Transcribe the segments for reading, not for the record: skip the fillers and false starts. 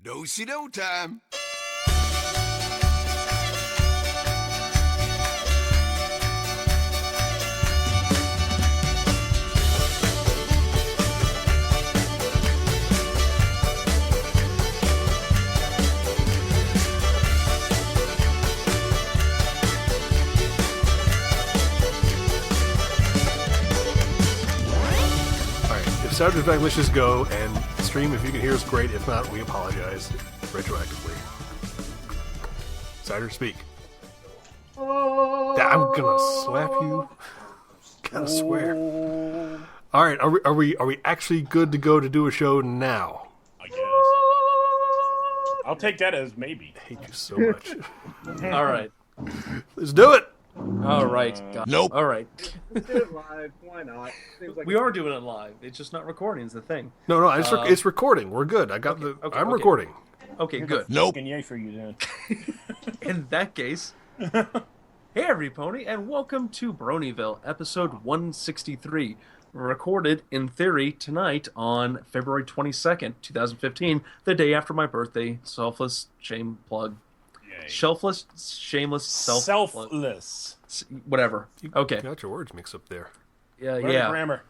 Do-si-do time. Saturday Night, let's just go and stream. If you can hear us, great. If not, we apologize retroactively. Cider, speak. Oh. I'm gonna slap you. Gotta swear. All right, are we actually good to go to do a show now? I guess. I'll take that as maybe. I hate you so much. All right. Let's do it. All right. Nope. All right. Let's do it live. Why not? Seems like We are doing it live. It's just not recording is the thing. No, it's recording. We're good. I got I'm recording. Okay, good. Nope. Yay for you then. In that case, hey everybody, and welcome to Bronyville, episode 163, recorded in theory tonight on February 22nd, 2015, the day after my birthday. Selfless shame plug. Yay. Shelfless, shameless, Selfless. whatever. Okay. You got your words mixed up there. Yeah, Learn yeah. grammar.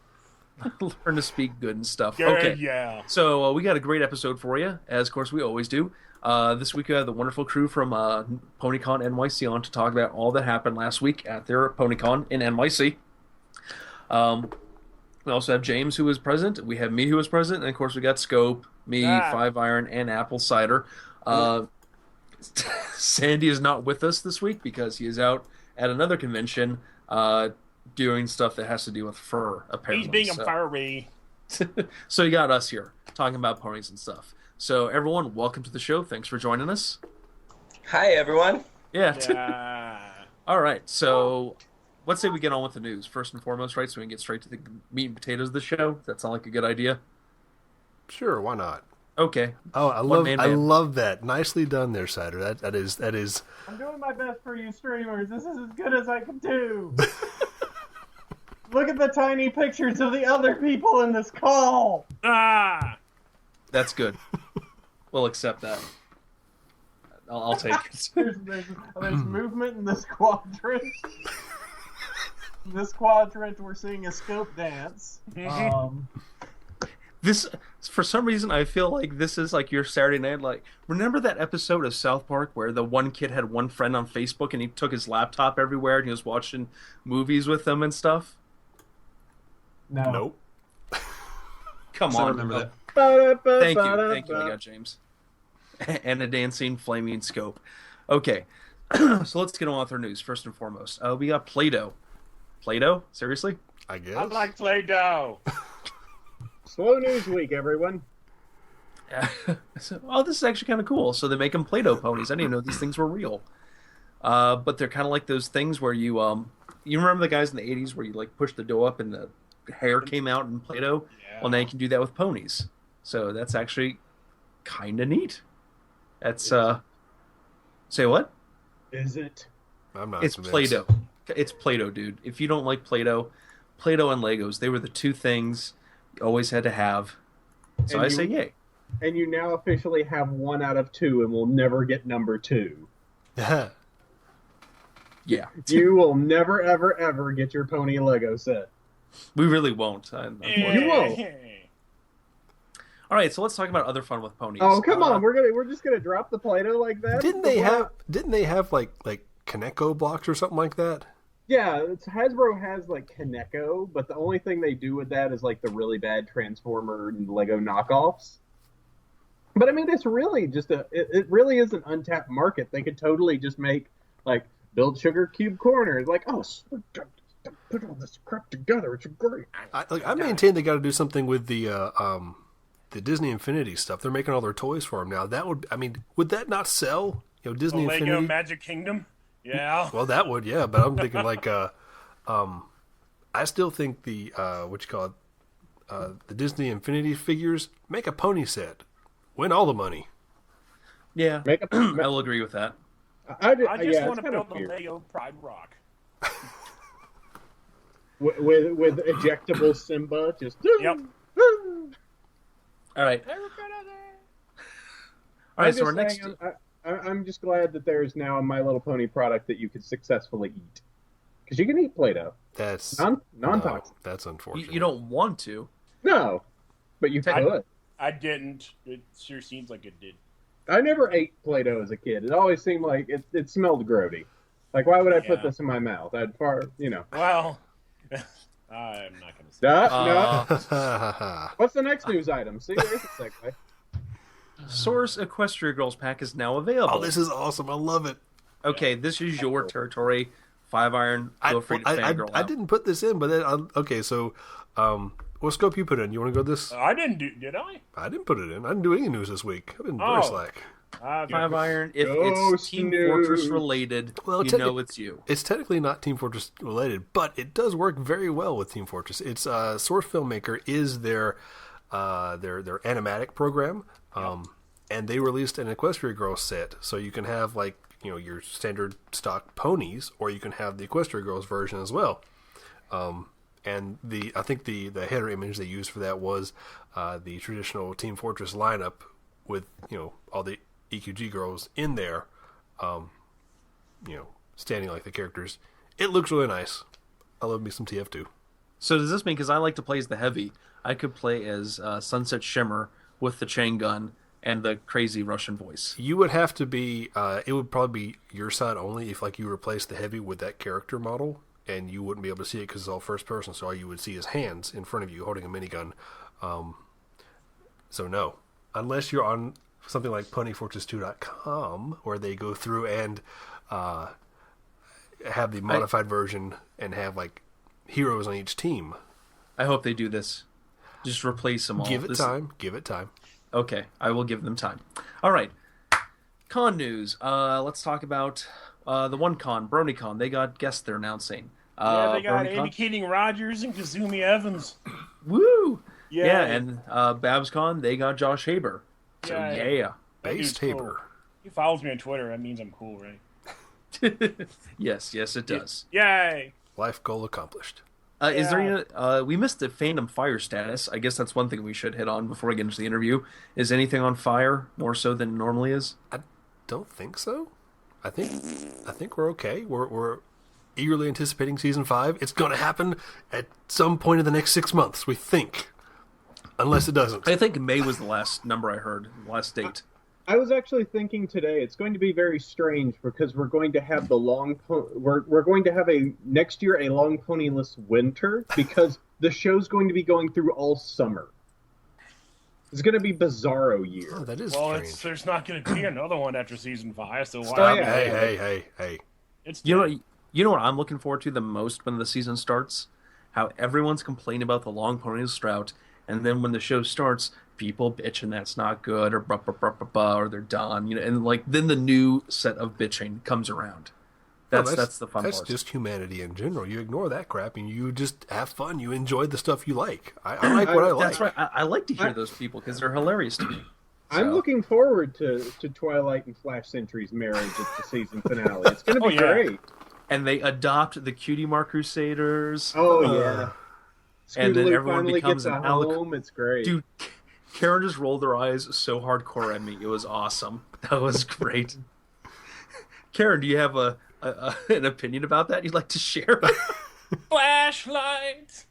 Learn to speak good and stuff. Yeah, Okay. yeah. So we got a great episode for you, as of course we always do. This week we have the wonderful crew from PonyconNYC on to talk about all that happened last week at their PonyCon in NYC. We also have James, who was present. We have me, who was present. And, of course, we got Scope, me, Five Iron, and Apple Cider. Sandy is not with us this week because he is out at another convention doing stuff that has to do with fur, apparently. He's being a furry. So you got us here talking about ponies and stuff. So everyone, welcome to the show. Thanks for joining us. Hi, everyone. Yeah. Yeah. All right. So let's say we get on with the news first and foremost, right? So we can get straight to the meat and potatoes of the show. Does that sound like a good idea? Sure, why not? Okay. Oh, I love that. Nicely done there, Cider. That is. I'm doing my best for you streamers. This is as good as I can do. Look at the tiny pictures of the other people in this call. That's good. We'll accept that. I'll take it. There's movement in this quadrant. In this quadrant, we're seeing a scope dance. This, for some reason, I feel like this is like your Saturday night. Like, remember that episode of South Park where the one kid had one friend on Facebook and he took his laptop everywhere and he was watching movies with them and stuff? No. Nope. Come I on. remember that. Thank you. I got James. And a dancing flaming scope. Okay, so let's get on with our news first and foremost. We got Play-Doh. Play-Doh? Seriously? I guess. I like Play-Doh. Slow news week, everyone. Oh, this is actually kind of cool. So they make them Play-Doh ponies. I didn't even know these things were real. But they're kind of like those things where you remember the guys in the 80s where you like push the dough up and the hair came out in Play-Doh? Yeah. Well, now you can do that with ponies. So that's actually kind of neat. That's, say what? Is it? I'm not It's convinced. Play-Doh. It's Play-Doh, dude. If you don't like Play-Doh and Legos, they were the two things you always had to have. So I say yay. And you now officially have 1 out of 2 and will never get number 2. Yeah. You will never, ever, ever get your pony Lego set. We really won't. Unfortunately. You won't. All right, so let's talk about other fun with ponies. Oh, come on. We're just going to drop the Play-Doh like that? Didn't they have like Kaneko blocks or something like that? Yeah, Hasbro has like Kaneko, but the only thing they do with that is like the really bad Transformer and Lego knockoffs. But I mean, it's really just it really is an untapped market. They could totally just make like build sugar cube corners, like put all this crap together. It's great. I maintain they got to do something with the Disney Infinity stuff. They're making all their toys for them now. Would that not sell? Disney Lego Infinity. Magic Kingdom? Yeah. Well, that would, yeah. But I'm thinking like, I still think the the Disney Infinity figures, make a pony set, win all the money. Yeah, I will agree with that. I just want to build the Lego Pride Rock. with ejectable Simba, just Yep. All right. All right, I'm so our just next. saying, I'm just glad that there is now a My Little Pony product that you could successfully eat. Because you can eat Play-Doh. That's Non-toxic. No, that's unfortunate. You don't want to. No, but you could. I didn't. It sure seems like it did. I never ate Play-Doh as a kid. It always seemed like it smelled grody. Like, why would I put this in my mouth? I'd fart, Well, I'm not going to say. No. What's the next news item? See, there's a segue. Source Equestria Girls pack is now available. Oh, this is awesome. I love it. Okay, this is your territory. 5-iron, feel free to fangirl I out. didn't put this in, but then, okay, so what scope you put in? You want to go this? I didn't do. Did I? I didn't put it in. I didn't do any news this week. I've been very slack. 5-iron, if Ghost it's Team news. Fortress related, Well, you know it's you. It's technically not Team Fortress related, but it does work very well with Team Fortress. It's Source Filmmaker is their animatic program, and they released an Equestria Girls set, so you can have like your standard stock ponies, or you can have the Equestria Girls version as well. And I think the header image they used for that was the traditional Team Fortress lineup with all the EQG girls in there, standing like the characters. It looks really nice. I love me some TF2. So does this mean, because I like to play as the heavy, I could play as Sunset Shimmer with the chain gun and the crazy Russian voice? You would have to be. It would probably be your side only if you replace the heavy with that character model, and you wouldn't be able to see it because it's all first person. So all you would see is hands in front of you holding a minigun. So no, unless you're on something like PonyFortress2.com, where they go through and have the modified version and have like heroes on each team. I hope they do this. Just replace them all. Give it time. Give it time. Okay, I will give them time. All right. Con news. Let's talk about the one con, BronyCon. They got guests they're announcing. They got BronyCon. Andy Keating Rogers and Kazumi Evans. Woo! Yeah. Yeah, and BabsCon, they got Josh Haber. So, yeah. That dude's Based Haber. cool. He follows me on Twitter. That means I'm cool, right? Yes, it does. Yay! Life goal accomplished. Is there any, we missed the Fandom Fire status. I guess that's one thing we should hit on before we get into the interview. Is anything on fire more so than it normally is? I don't think so. I think we're okay. We're eagerly anticipating season 5. It's going to happen at some point in the next 6 months, we think. Unless it doesn't. I think May was the last number I heard, last date. I was actually thinking today it's going to be very strange because we're going to have we're going to have next year a long ponyless winter because the show's going to be going through all summer. It's going to be Bizarro year. Oh, that is strange. There's not going to be another one after season 5, so why? Hey. It's You know what I'm looking forward to the most when the season starts? How everyone's complaining about the long ponyless drought, and then when the show starts, people bitching that's not good, or or they're done, and then the new set of bitching comes around. That's the fun part. That's just humanity in general. You ignore that crap and you just have fun. You enjoy the stuff you like. I like what I like. That's right. I like to hear those people because they're hilarious to me. I'm looking forward to Twilight and Flash Sentry's marriage at the season finale. It's going to be great. And they adopt the Cutie Mark Crusaders. Oh, yeah. And then Scootaloo everyone finally becomes gets an a home. It's great. Dude, Karen just rolled her eyes so hardcore at me. It was awesome. That was great. Karen, do you have an opinion about that you'd like to share? Flashlights,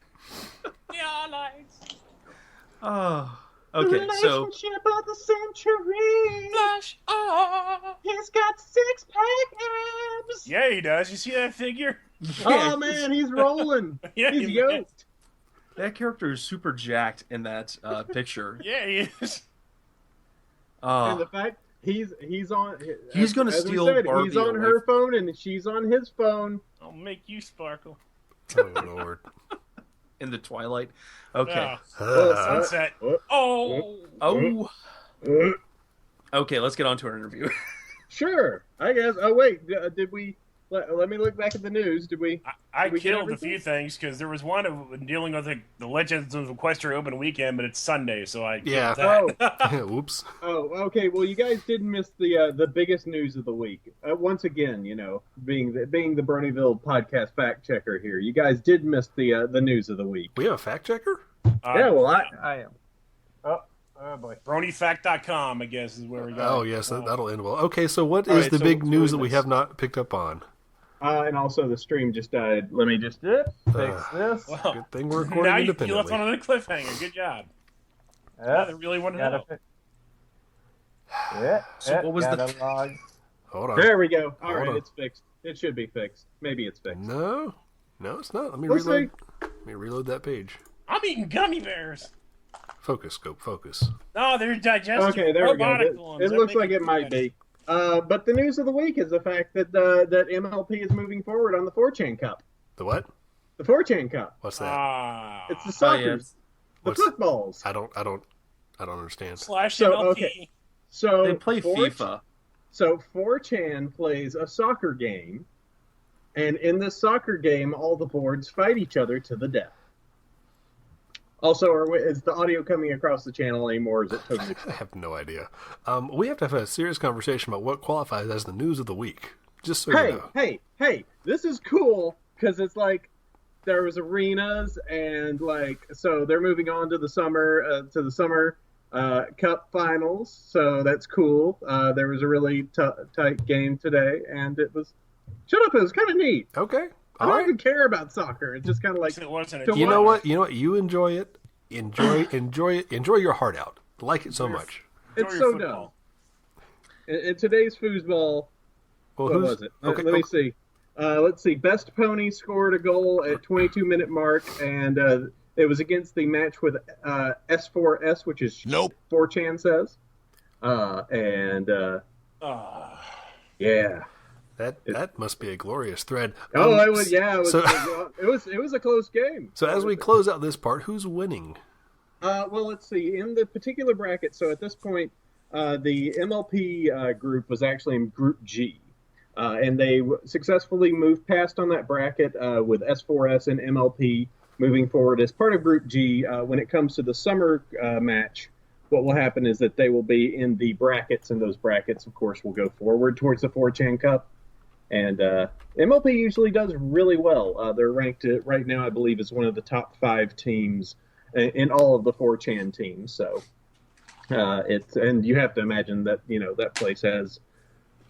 neon lights. Oh, okay. So Relationship of the century. Flash. Oh. He's got 6-pack abs. Yeah, he does. You see that figure? Oh man, he's rolling. Yeah, He's he yoked. that character is super jacked in that picture. Yeah, he is. And the fact he's on. He's gonna as we steal said, Barbie he's on away her phone and she's on his phone. I'll make you sparkle. Oh, Lord. in the twilight. Okay. Sunset. Oh. Okay, let's get on to our interview. Sure, I guess. Oh wait, did we? Let me look back at the news. Did we? I Did we get killed a everything? few things because there was one of dealing with the Legends of Equestria open weekend, but it's Sunday, so I killed that. Oh, Whoops. oh, okay. Well, you guys didn't miss the biggest news of the week. Once again, being the Bronyville podcast fact checker here, you guys did miss the news of the week. We have a fact checker? Yeah, well, I am. Oh, Oh boy. Bronyfact.com, I guess, is where we go. Oh, yes, that'll end well. Okay, so what is the big news that we have not picked up on? And also, the stream just died. Let me just fix this. Well, Good thing we're recording now independently. you left one on the cliffhanger. Good job. Yeah, they really want to know. So what was the... log? Hold on. There we go. All Hold right, on. it's fixed. It should be fixed. Maybe it's fixed. No, it's not. Let me Let's reload. Let me reload that page. I'm eating gummy bears. Focus, Scope, focus. No, they're digestive. Okay, there we go. robotic ones. It They're looks like making it might be. But the news of the week is the fact that that MLP is moving forward on the 4chan Cup. The what? The 4chan Cup. What's that? It's the soccer, yes. the What's- footballs. I don't understand. Slash So, MLP. okay. So They play FIFA. So 4chan plays a soccer game, and in this soccer game, all the boards fight each other to the death. Also, is the audio coming across the channel anymore? Or is it totally? I have no idea. We have to have a serious conversation about what qualifies as the news of the week. Just so you know. Hey! This is cool because it's like there was arenas and so they're moving on to the summer Cup finals. So that's cool. There was a really tight game today, and it was. Shut up! It was kind of neat. Okay. I don't even care about soccer. It's just kind of like It wasn't to You know watch. what? You enjoy it. Enjoy your heart out. Like it so much. It's Enjoy so your dumb. football. In today's foosball, Well, what was it? Okay, Let me see. Let's see. Best Pony scored a goal at 22-minute mark, and it was against the match with S4S, which is 4chan says. Yeah. That must be a glorious thread. Oh, it was. Yeah, it was. So, It was a close game. so as we close out this part, who's winning? Well, let's see. In the particular bracket, so at this point, the MLP group was actually in Group G. And they successfully moved past on that bracket with S4S and MLP moving forward as part of Group G. When it comes to the summer match, what will happen is that they will be in the brackets, and those brackets, of course, will go forward towards the 4chan Cup. And MLP usually does really well. They're ranked right now, I believe, as one of the top 5 teams in all of the 4chan teams. So and you have to imagine that that place has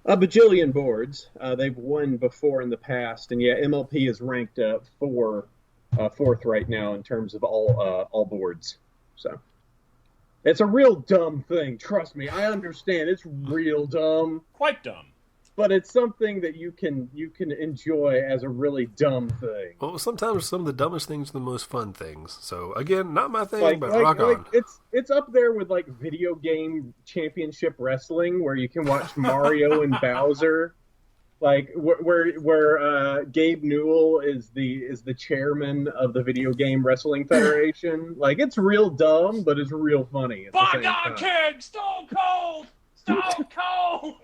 a bajillion boards. They've won before in the past, and MLP is ranked fourth right now in terms of all boards. So it's a real dumb thing. Trust me, I understand. It's real dumb. Quite dumb. But it's something that you can enjoy as a really dumb thing. Well, sometimes some of the dumbest things are the most fun things. So again, not my thing, but rock on. It's up there with video game championship wrestling, where you can watch Mario and Bowser, where Gabe Newell is the chairman of the Video Game Wrestling Federation. It's real dumb, but it's real funny. By God, King! Stone Cold! Stone Cold!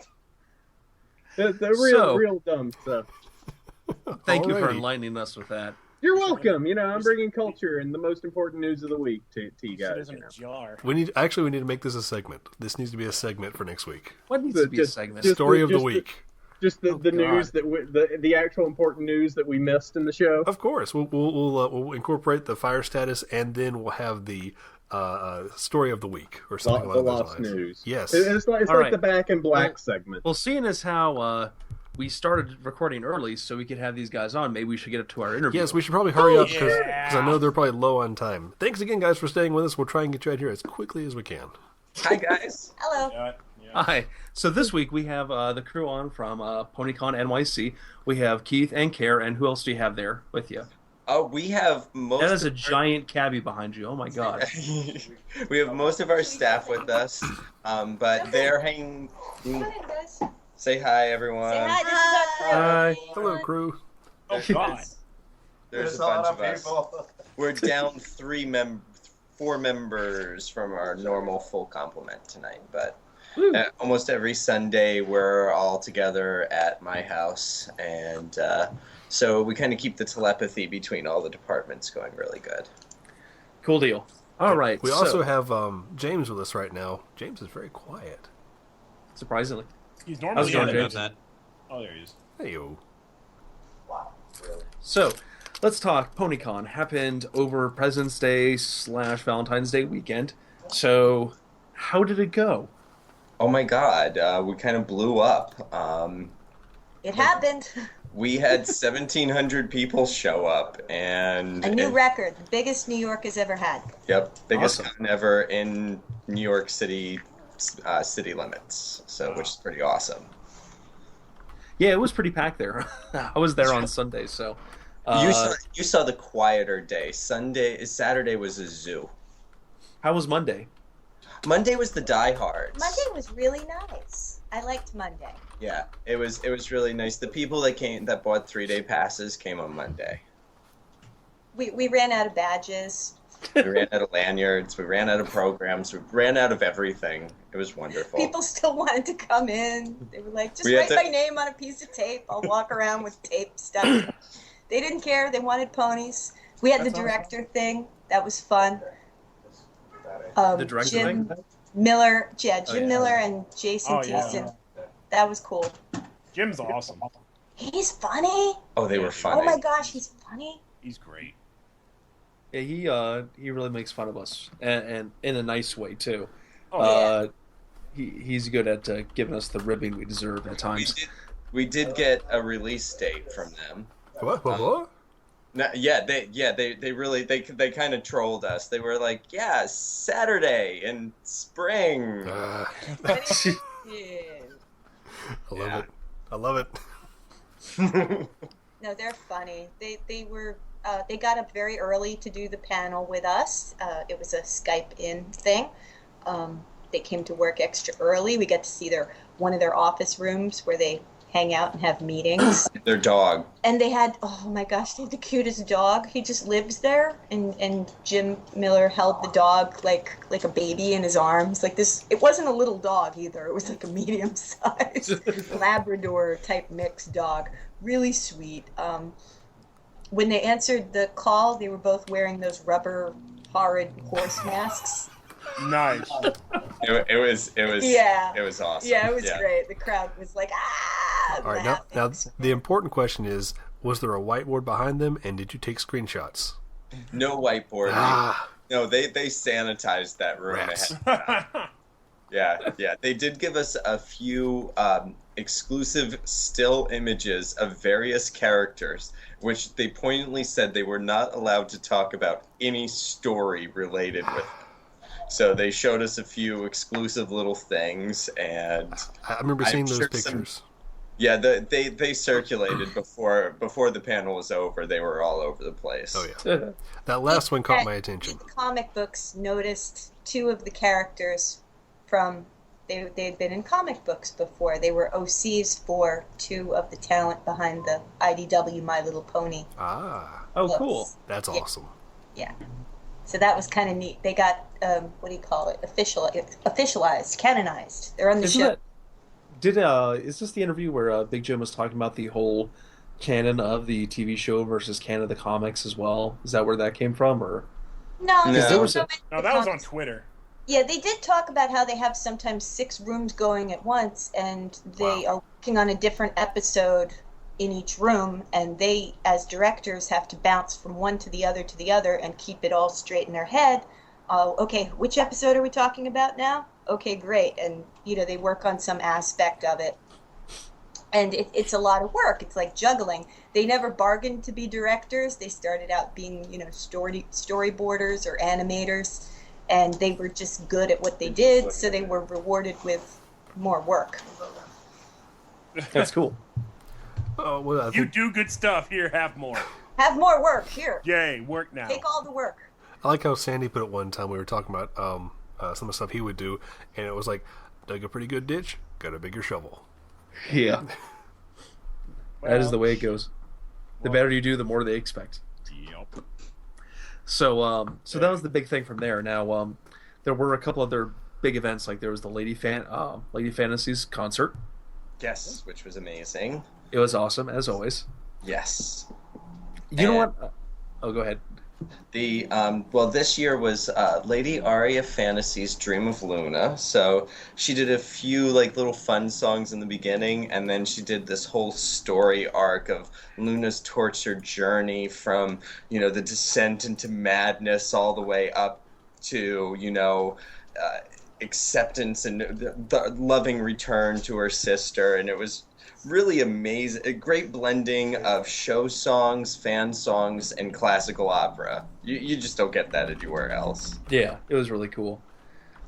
The real dumb stuff. Thank you for Alrighty. enlightening us with that. You're welcome. I'm bringing culture and the most important news of the week to you It guys. is in a jar. We need to make this a segment. This needs to be a segment for next week. What needs to be a Just- segment? just- Story of the week. Just the God. news that the actual important news that we missed in the show. Of course, we'll incorporate the fire status, and then we'll have the story of the week or something The along those lost lines. news. Yes. It's like right. the Back in Black segment. Well, seeing as how we started recording early so we could have these guys on, maybe we should get up to our interview. Yes, we should probably hurry up because yeah. I know they're probably low on time. Thanks again, guys, for staying with us. We'll try and get you out here as quickly as we can. Hi, guys. Hello. Yeah. Hi. So this week we have the crew on from PonyconNYC. We have Keith and Care, and who else do you have there with you? We have most. That is a giant cabbie behind you. Oh my god. We have most of our staff with us, but they're hanging. Come on in, guys. Say hi, everyone. Say hi. This is our Hi. Hello, crew. Oh, God. There's a bunch of us. We're down 4 members from our normal full complement tonight, but almost every Sunday we're all together at my house, and so we kind of keep the telepathy between all the departments going really good. Cool deal. All right. We so, also have James with us right now. James is very quiet. surprisingly. He's How's normally it going, on James? that. Oh, there he is. Hey-o. So, let's talk PonyCon. Happened over President's Day / Valentine's Day weekend. So, How did it go? Oh my God, we kind of blew up. It happened. We had 1,700 people show up, and A new record, the biggest New York has ever had. Yep, biggest Awesome. con ever in New York City city limits. So, which is pretty awesome. Yeah, it was pretty packed there. I was there on Sunday, so. You saw the quieter day. Saturday was a zoo. How was Monday? Monday was the diehards. Monday was really nice. I liked Monday. Yeah, it was really nice. The people that bought 3-day passes came on Monday. We ran out of badges. We ran out of lanyards. We ran out of programs. We ran out of everything. It was wonderful. People still wanted to come in. They were like, just write my name on a piece of tape. I'll walk around with tape stuck. They didn't care. They wanted ponies. We had the director thing. That was fun. The director Jim thing? Miller, Jim Miller and Jason Thiessen. That was cool. Jim's awesome. He's funny. Oh, they were funny. Oh my gosh, he's funny. He's great. Yeah, he really makes fun of us, and in a nice way too. Oh, He's good at giving us the ribbing we deserve at times. We did get a release date from them. What? They really kind of trolled us. They were like, yeah, Saturday in spring. I love it. No, they're funny. They got up very early to do the panel with us. It was a Skype in thing. They came to work extra early. We got to see one of their office rooms where they hang out and have meetings. Their dog. And they had, oh my gosh, they had the cutest dog. He just lives there. And Jim Miller held the dog like a baby in his arms. Like this, it wasn't a little dog either. It was like a medium-sized Labrador type mixed dog. Really sweet. When they answered the call, they were both wearing those rubber, horrid horse masks. Nice. It was awesome. Yeah, it was great. The crowd was like, ah! All right, now the important question is, was there a whiteboard behind them, and did you take screenshots? No whiteboard. No, they sanitized that room ahead of time. Yeah. They did give us a few exclusive still images of various characters, which they poignantly said they were not allowed to talk about any story related with them. So they showed us a few exclusive little things, and I remember seeing those pictures. They circulated before the panel was over. They were all over the place. Oh yeah, that last one caught my attention. The comic books noticed two of the characters from they'd been in comic books before. They were OCs for two of the talent behind the IDW My Little Pony. Ah, oh, cool. That's awesome. Yeah. So that was kind of neat. They got what do you call it? Officialized, canonized. They're on the show. Is this the interview where Big Jim was talking about the whole canon of the TV show versus canon of the comics as well? Is that where that came from, or no? That was on Twitter. Yeah, they did talk about how they have sometimes 6 rooms going at once, and they are working on a different episode in each room, and they, as directors, have to bounce from one to the other and keep it all straight in their head. Okay, which episode are we talking about now? Okay, great. And, they work on some aspect of it. And it's a lot of work. It's like juggling. They never bargained to be directors. They started out being, storyboarders or animators, and they were just good at what they did, so they were rewarded with more work. That's cool. Oh, well, You do good stuff. Here, have more. Have more work. Here. Yay, work now. Take all the work. I like how Sandy put it one time. We were talking about some of the stuff he would do, and it was like, dug a pretty good ditch, got a bigger shovel. Yeah. That is the way it goes. The better you do, the more they expect. Yep. So that was the big thing from there. Now, there were a couple other big events, like there was the Lady Fantasies concert. Yes, which was amazing. It was awesome, as always. Yes. You know what? Oh, go ahead. This year was Lady Aria Fantasy's Dream of Luna. So she did a few little fun songs in the beginning, and then she did this whole story arc of Luna's tortured journey from the descent into madness all the way up to acceptance and the loving return to her sister, and it was really amazing. A great blending of show songs, fan songs, and classical opera. You just don't get that anywhere else. Yeah, it was really cool.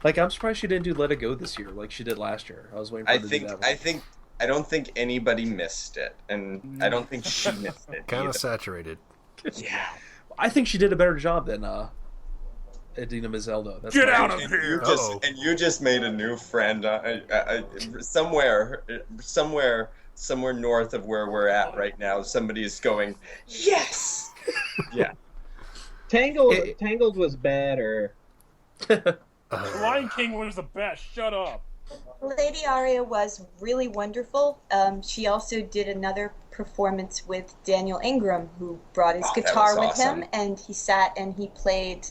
Like, I'm surprised she didn't do Let It Go this year like she did last year. I was waiting for her to do that one. I don't think anybody missed it, and I don't think she missed it. Kind of saturated. Yeah. I think she did a better job than Idina Menzello. Get out of here! You just made a new friend somewhere north of where we're at right now. Somebody is going, yes! Yeah. Tangled was better. Lion King was the best. Shut up. Lady Aria was really wonderful. She also did another performance with Daniel Ingram, who brought his guitar with him, and he sat and he played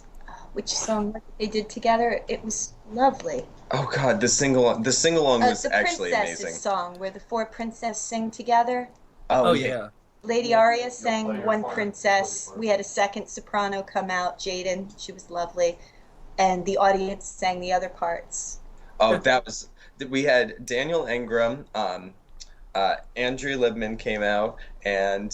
which song they did together. It was lovely. Oh God, the sing-along was actually amazing. The Princess's song, where the four princesses sing together. Oh yeah. Lady Aria sang one princess. We had a second soprano come out, Jaden. She was lovely. And the audience sang the other parts. Oh, we had Daniel Ingram, Andrea Libman came out, and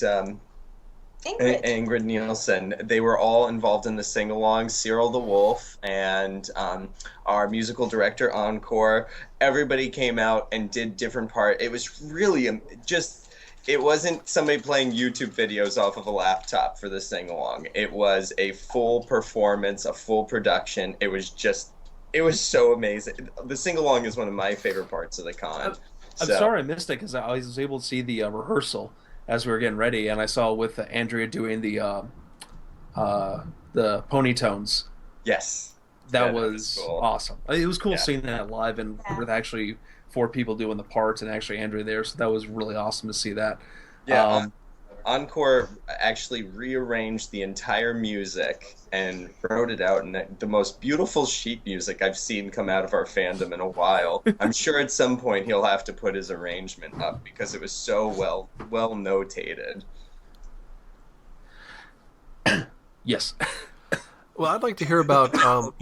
Ingrid Nielsen. They were all involved in the sing-along. Cyril the Wolf and our musical director, Encore. Everybody came out and did different parts. It was really it wasn't somebody playing YouTube videos off of a laptop for the sing-along. It was a full performance, a full production. It was so amazing. The sing-along is one of my favorite parts of the con. I'm sorry I missed it, because I was able to see the rehearsal as we were getting ready, and I saw with Andrea doing the pony tones. Yes. That was cool. Awesome. It was cool seeing that live and with actually 4 people doing the parts and actually Andrea there, so that was really awesome to see that. Yeah, Encore actually rearranged the entire music and wrote it out in the most beautiful sheet music I've seen come out of our fandom in a while. I'm sure at some point he'll have to put his arrangement up because it was so well notated. Yes. Well, I'd like to hear about. Now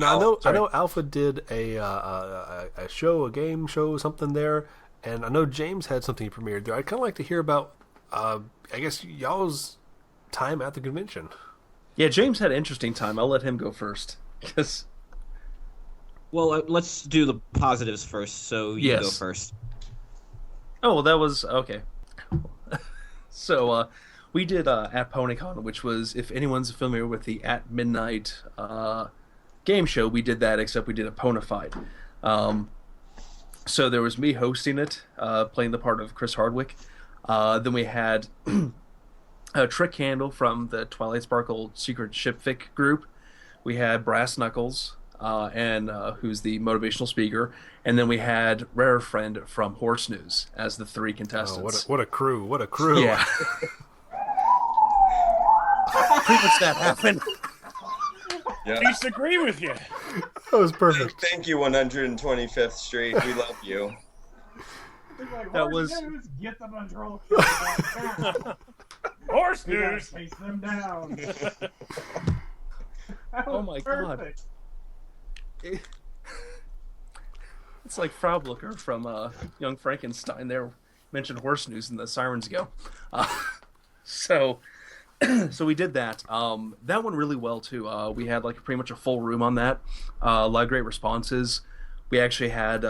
I know Alpha did a game show, something there, and I know James had something he premiered there. I'd kind of like to hear about, I guess, y'all's time at the convention. Yeah, James had an interesting time. I'll let him go first. Well, let's do the positives first. So you go first. Oh, well, that was okay. So. We did at PonyCon, which was, if anyone's familiar with the At Midnight game show, we did that, except we did a Ponified. So there was me hosting it, playing the part of Chris Hardwick. Then we had Trick Candle from the Twilight Sparkle Secret Shipfic group. We had Brass Knuckles, and who's the motivational speaker. And then we had Rare Friend from Horse News as the 3 contestants. Oh, what a crew. What a crew. Yeah. Pretty much that happened. Yeah. I disagree with you. That was perfect. Thank you, 125th Street. We love you. That was. Get them under control. Horse News. Chase them down. Oh my God. It's like Frau Blücher from Young Frankenstein. There mentioned Horse News and the sirens go. So we did that. That went really well too. We had like pretty much a full room on that. A lot of great responses. We actually had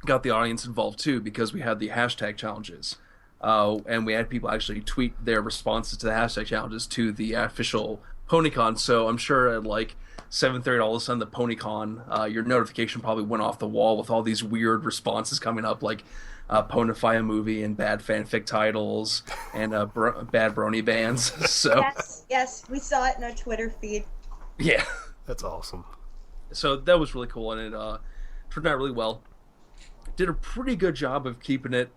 got the audience involved too, because we had the hashtag challenges, and we had people actually tweet their responses to the hashtag challenges to the official PonyCon. So I'm sure at like 7:30, all of a sudden the PonyCon, your notification probably went off the wall with all these weird responses coming up, like Ponify a movie and bad fanfic titles and bad Brony bands. So yes, we saw it in our Twitter feed. Yeah, that's awesome. So that was really cool, and it turned out really well. Did a pretty good job of keeping it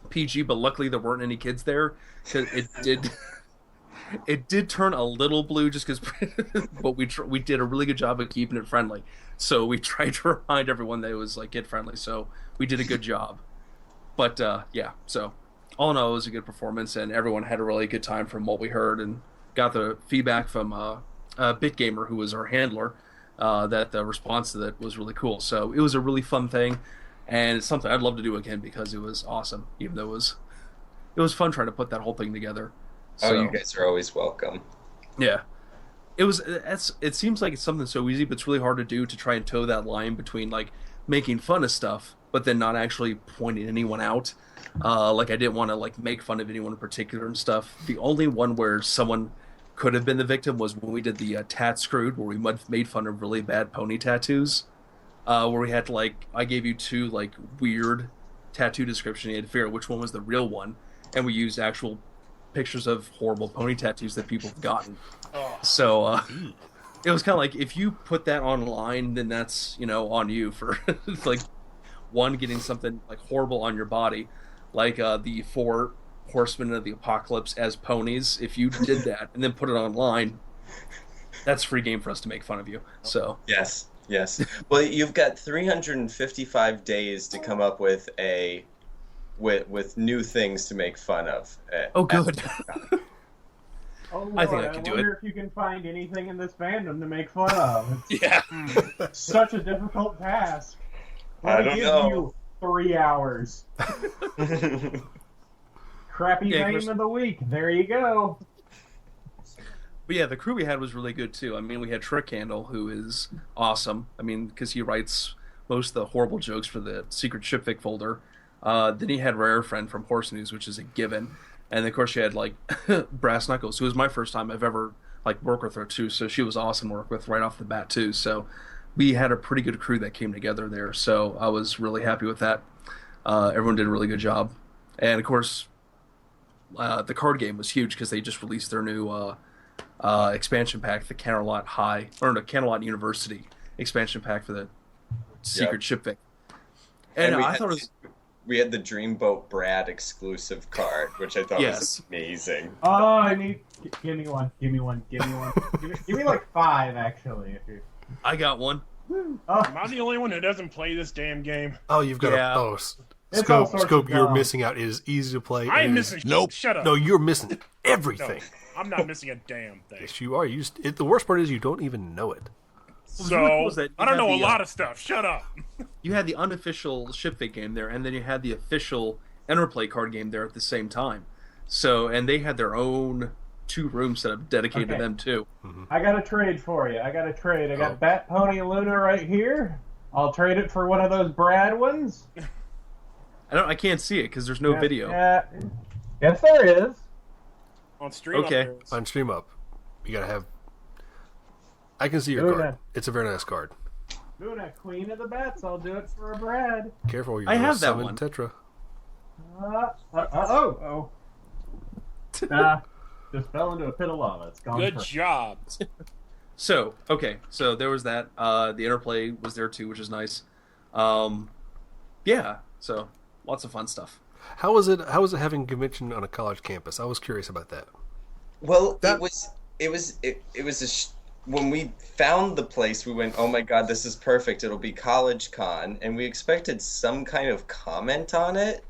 PG, but luckily there weren't any kids there, because it did turn a little blue just because, but we did a really good job of keeping it friendly. So we tried to remind everyone that it was like kid friendly. So we did a good job. But yeah, so all in all, it was a good performance, and everyone had a really good time from what we heard, and got the feedback from BitGamer, who was our handler. that the response to that was really cool. So it was a really fun thing, and it's something I'd love to do again because it was awesome. Even though it was fun trying to put that whole thing together. So, you guys are always welcome. Yeah. It seems like it's something so easy, but it's really hard to do, to try and toe that line between like making fun of stuff, but then not actually pointing anyone out. Like I didn't want to like make fun of anyone in particular and stuff. The only one where someone could have been the victim was when we did the Tat Screwed, where we made fun of really bad pony tattoos. Where we had to like, I gave you 2 like weird tattoo descriptions. You had to figure out which one was the real one, and we used actual pictures of horrible pony tattoos that people have gotten. So it was kind of like, if you put that online, then that's, on you for like one, getting something like horrible on your body, like the 4 horsemen of the apocalypse as ponies. If you did that and then put it online, that's free game for us to make fun of you. So yes. Well, you've got 355 days to come up with with new things to make fun of. Oh, good. Oh, Lord, I think I can do it. I wonder if you can find anything in this fandom to make fun of. Yeah. Such a difficult task. I don't know. You 3 hours. Crappy name of the week. There you go. But yeah, the crew we had was really good too. I mean, we had Trick Handle, who is awesome. I mean, because he writes most of the horrible jokes for the Secret Shipfic folder. Then he had Rare Friend from Horse News, which is a given. And of course, you had like Brass Knuckles, who was my first time I've ever like worked with her too. So she was awesome to work with right off the bat too. So we had a pretty good crew that came together there. So I was really happy with that. Everyone did a really good job. And of course, the card game was huge because they just released their new expansion pack, the Canterlot University expansion pack for the Secret Shipfic. And I thought it was... We had the Dreamboat Brad exclusive card, which I thought was amazing. Oh, I need... Give me one. Give me like 5, actually. If you... I got one. Am I the only one who doesn't play this damn game? Oh, you've got Scope, you're missing out. It is easy to play. I ain't missing. Nope. Shut up. No, you're missing everything. No, I'm not missing a damn thing. Yes, you are. The worst part is you don't even know it. So, I don't know a lot of stuff. Shut up. You had the unofficial Shipfig game there, and then you had the official Interplay card game there at the same time. So, and they had their own 2 rooms set up dedicated to them too. Mm-hmm. I got a trade for you. I got Bat Pony Luna right here. I'll trade it for one of those Brad ones. I can't see it because there's no video. Yes, there is. On Stream Up. Okay. On Stream Up. You gotta have... I can see your card. It's a very nice card. Luna, Queen of the Bats. I'll do it for a Brad. Careful, you're I have that one. Tetra. Just fell into a pit of lava. It's gone. Good job. So there was that. The Interplay was there too, which is nice. Yeah, so lots of fun stuff. How was it having a convention on a college campus? I was curious about that. Well, when we found the place, we went, oh my god, this is perfect. It'll be College Con. And we expected some kind of comment on it.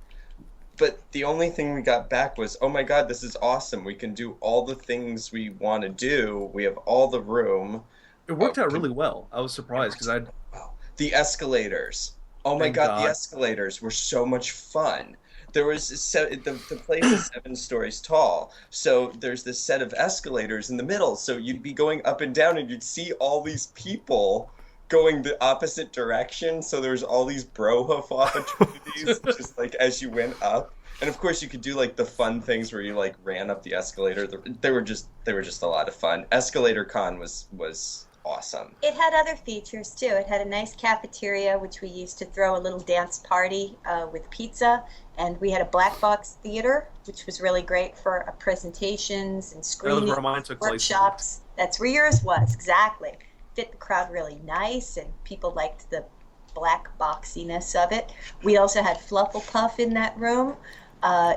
But the only thing we got back was, oh my god, this is awesome. We can do all the things we want to do. We have all the room. It worked out really well. I was surprised because The escalators. Oh my god, the escalators were so much fun. There was the place is 7 stories tall, so there's this set of escalators in the middle. So you'd be going up and down, and you'd see all these people going the opposite direction. So there's all these bro hoof opportunities, just like as you went up. And of course, you could do like the fun things where you like ran up the escalator. They were just a lot of fun. Escalator Con was awesome. It had other features too. It had a nice cafeteria, which we used to throw a little dance party with pizza, and we had a black box theater, which was really great for presentations and screenings, workshops. That's where yours was, exactly. Fit the crowd really nice, and people liked the black boxiness of it. We also had Flufflepuff in that room,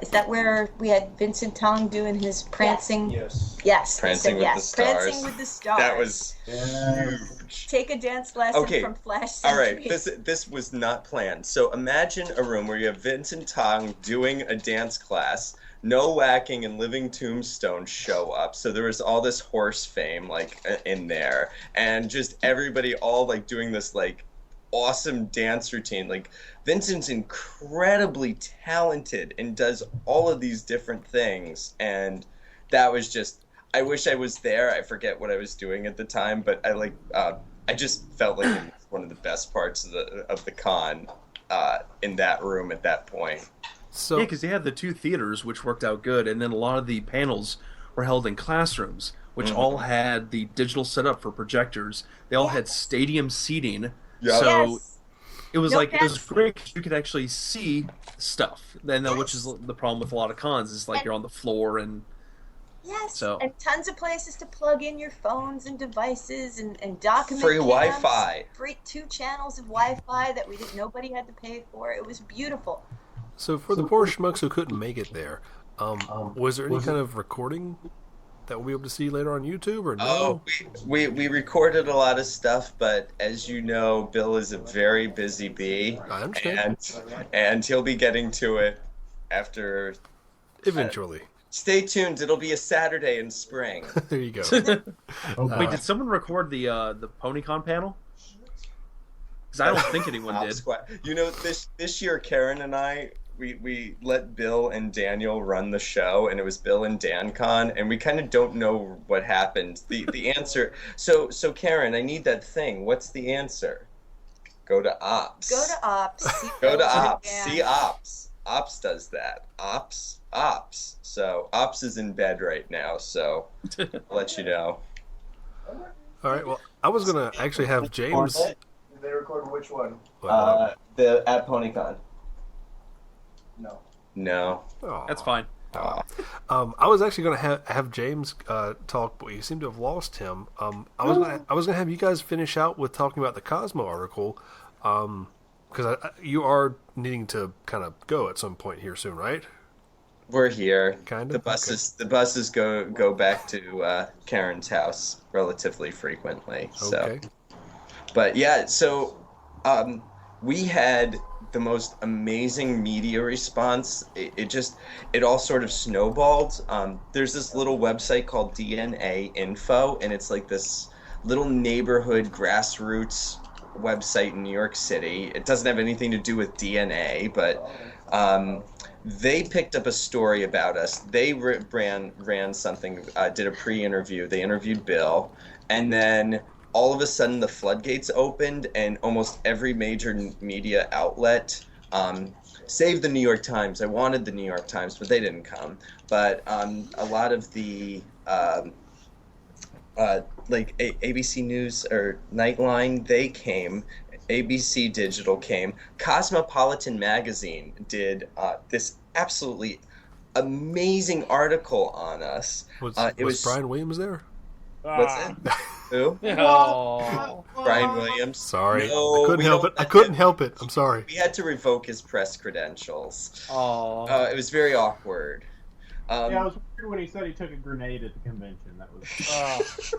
Is that where we had Vincent Tong doing his prancing? Yes. Prancing with the Stars. Prancing with the Stars. That was huge. Take a dance lesson from Flash Century. All right, this was not planned. So imagine a room where you have Vincent Tong doing a dance class. No Whacking and Living Tombstone show up, so there was all this horse fame like in there, and just everybody all like doing this like awesome dance routine. Like Vincent's incredibly talented and does all of these different things, and that was just, I wish I was there. I forget what I was doing at the time, but I just felt like it was one of the best parts of the con in that room at that point. So, yeah, because they had the 2 theaters, which worked out good, and then a lot of the panels were held in classrooms, which all had the digital setup for projectors. They all had stadium seating, so it was it was great because you could actually see stuff. Then, which is the problem with a lot of cons, is like you're on the floor and and tons of places to plug in your phones and devices and document free Wi-Fi, free 2 channels of Wi-Fi that nobody had to pay for. It was beautiful. So for the poor schmucks who couldn't make it there, was there any kind of recording that we'll be able to see later on YouTube or no? Oh, we recorded a lot of stuff, but as you know, Bill is a very busy bee. I understand. And he'll be getting to it after... Eventually. Stay tuned. It'll be a Saturday in spring. There you go. Wait, did someone record the PonyCon panel? Because I don't think anyone did. You know, this year, Karen and I, we let Bill and Daniel run the show, and it was Bill and DanCon, and we kind of don't know what happened. The answer. So Karen, I need that thing. What's the answer? Go to Ops. Go to Ops. Go to Ops. See Ops. Ops does that. Ops. So Ops is in bed right now, so I'll let you know. All right. Well, I was gonna actually have James. They record which one? The at PonyCon. No. Oh. That's fine. I was actually going to have James talk, but you seem to have lost him. I was going to have you guys finish out with talking about the Cosmo article, because you are needing to kind of go at some point here soon, right? We're here. Kind of. The buses go back to Karen's house relatively frequently. So. Okay. But yeah, so we had the most amazing media response. It all sort of snowballed. There's this little website called DNA Info, and it's like this little neighborhood grassroots website in New York City. It doesn't have anything to do with DNA, but they picked up a story about us. They ran something, did a pre-interview. They interviewed Bill, and then all of a sudden the floodgates opened, and almost every major media outlet, save the New York Times. I wanted the New York Times, but they didn't come. But a lot of the like ABC News or Nightline, they came. ABC Digital came. Cosmopolitan Magazine did this absolutely amazing article on us. Was Brian Williams there? What's it? Who? Oh. Brian Williams. Sorry, No, I couldn't help it. I'm sorry. We had to revoke his press credentials. Oh. It was very awkward. Yeah, it was weird when he said he took a grenade at the convention. That was.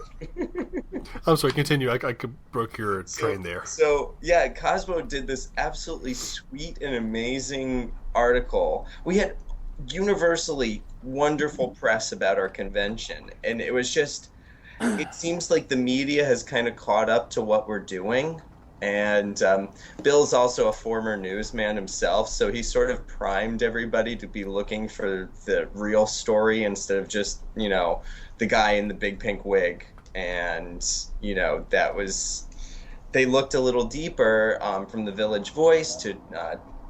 I'm sorry. Continue. I broke your train there. So yeah, Cosmo did this absolutely sweet and amazing article. We had universally wonderful press about our convention, and it was just. It seems like the media has kind of caught up to what we're doing, and Bill's also a former newsman himself, so he sort of primed everybody to be looking for the real story instead of just, you know, the guy in the big pink wig. And, you know, they looked a little deeper from the Village Voice to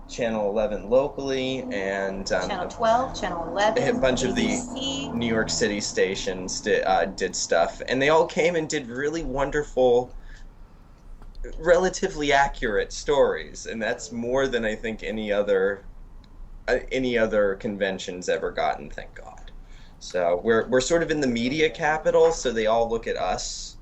Channel 11 locally, and Channel 12, Channel 11, a bunch ABC. of the New York City stations did stuff, and they all came and did really wonderful, relatively accurate stories, and that's more than I think any other convention's ever gotten, thank God. So we're sort of in the media capital, so they all look at us.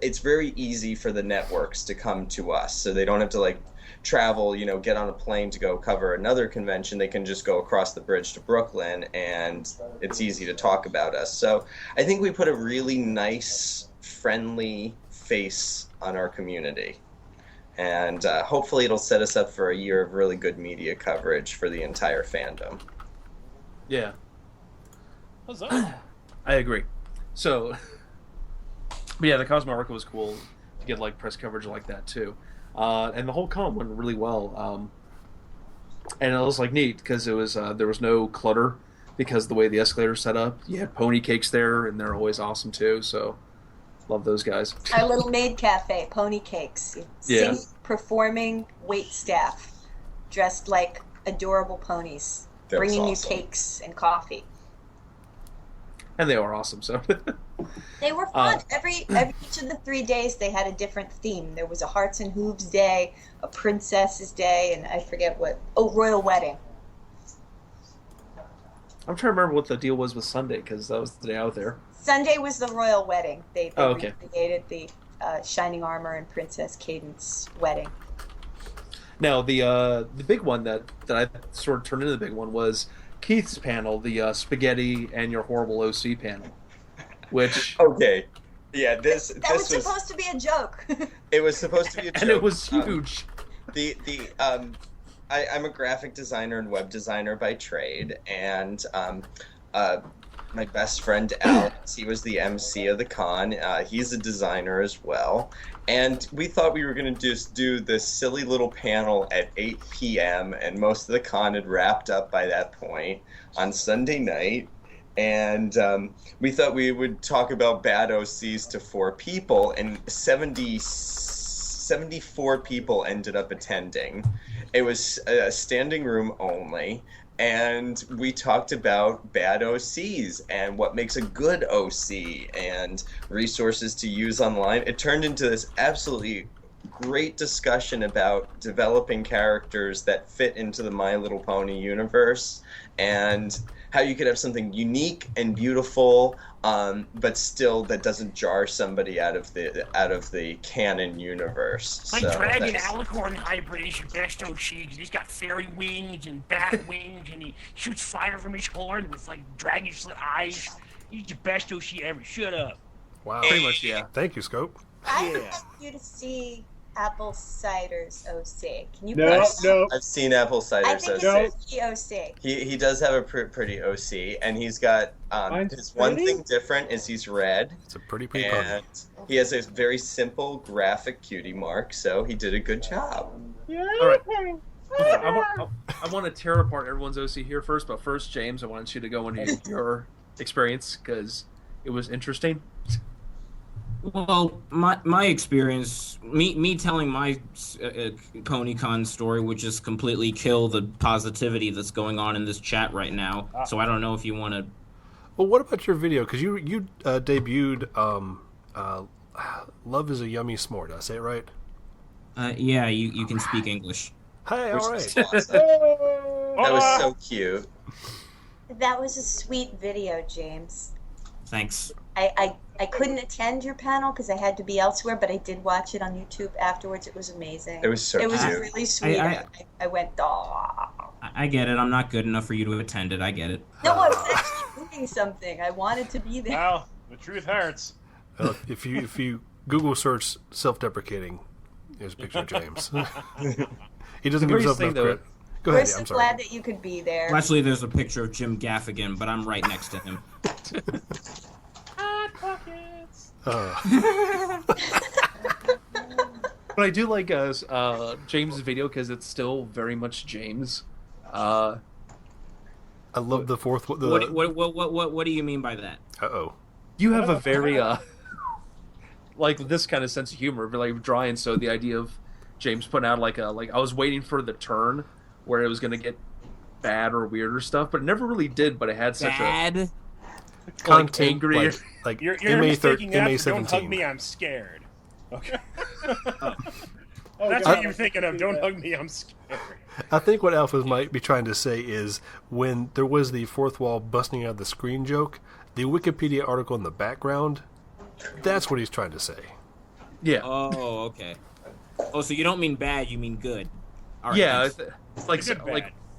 It's very easy for the networks to come to us, so they don't have to like travel, get on a plane to go cover another convention, they can just go across the bridge to Brooklyn, and it's easy to talk about us. So I think we put a really nice, friendly face on our community. And hopefully it'll set us up for a year of really good media coverage for the entire fandom. Yeah. I agree. So, but yeah, the Cosmo arc was cool to get like press coverage like that too. And the whole con went really well. And it was like neat because it was there was no clutter because the way the escalator's set up. You had pony cakes there, and they're always awesome too. So love those guys. Our little maid cafe, Pony Cakes. Singing, performing wait staff dressed like adorable ponies, bringing you cakes and coffee. And they were awesome. So they were fun. Every each of the 3 days they had a different theme. There was a Hearts and Hooves day, a Princess's day, and I forget what. Oh, Royal Wedding. I'm trying to remember what the deal was with Sunday because that was the day out there. Sunday was the Royal Wedding. They okay. recreated the Shining Armor and Princess Cadence wedding. Now the big one that I sort of turned into the big one was Keith's panel, the Spaghetti and Your Horrible OC panel, which okay, yeah, that was supposed to be a joke. It was supposed to be a joke, and it was huge. I'm a graphic designer and web designer by trade, and my best friend Alex, he was the MC of the con. He's a designer as well. And we thought we were going to just do this silly little panel at 8 p.m. and most of the con had wrapped up by that point on Sunday night. And we thought we would talk about bad OCs to 4 people, and 74 people ended up attending. It was a standing room only. And we talked about bad OCs and what makes a good OC and resources to use online. It turned into this absolutely great discussion about developing characters that fit into the My Little Pony universe and how you could have something unique and beautiful, but still that doesn't jar somebody out of the canon universe. My dragon alicorn hybrid is your best OC because he's got fairy wings and bat wings, and he shoots fire from his horn with like dragon slit eyes. He's the best OC ever. Shut up. Wow. Pretty much, yeah. Thank you, Scope. I would like you to see Apple Cider's OC. Can you? No. I've seen Apple Cider's I think OC. it's the OC. He does have a pretty OC, and he's got his one thing different is he's red. It's a pretty pony. And he has a very simple graphic cutie mark, so he did a good job. All right. I want to tear apart everyone's OC here first, but first, James, I wanted you to go into your experience because it was interesting. Well, my experience, me telling my PonyCon story would just completely kill the positivity that's going on in this chat right now. So I don't know if you want to. Well, what about your video? Because you debuted "Love Is a Yummy S'more." Did I say it right? Yeah, you can speak English. Hey, all right. Awesome. That was so cute. That was a sweet video, James. Thanks. I couldn't attend your panel because I had to be elsewhere, but I did watch it on YouTube afterwards. It was amazing. It was so cute. It was cute. really sweet. I went, "Aw." I get it. I'm not good enough for you to attend it. I get it. No, I was actually doing something. I wanted to be there. Well, the truth hurts. If you Google search self-deprecating, there's a picture of James. He doesn't give himself enough credit. Go ahead. We're so I'm sorry. glad that you could be there. Well, actually, there's a picture of Jim Gaffigan, but I'm right next to him. Hot pockets. But I do like James' video because it's still very much James. I love the fourth. What do you mean by that? Uh-oh. You have a very like this kind of sense of humor, but like dry, and so the idea of James putting out like I was waiting for the turn where it was going to get bad or weird or stuff, but it never really did. But it had such Bad? Content, angry. like You're MA mistaking that for "Don't hug MA17. me, I'm scared." Okay. That's what you're thinking of. "Don't hug me, I'm scared." I think what Alphas might be trying to say is when there was the fourth wall busting out of the screen joke, the Wikipedia article in the background, that's what he's trying to say. Yeah. Oh, okay. Oh, so you don't mean bad, you mean good. All right, yeah, thanks.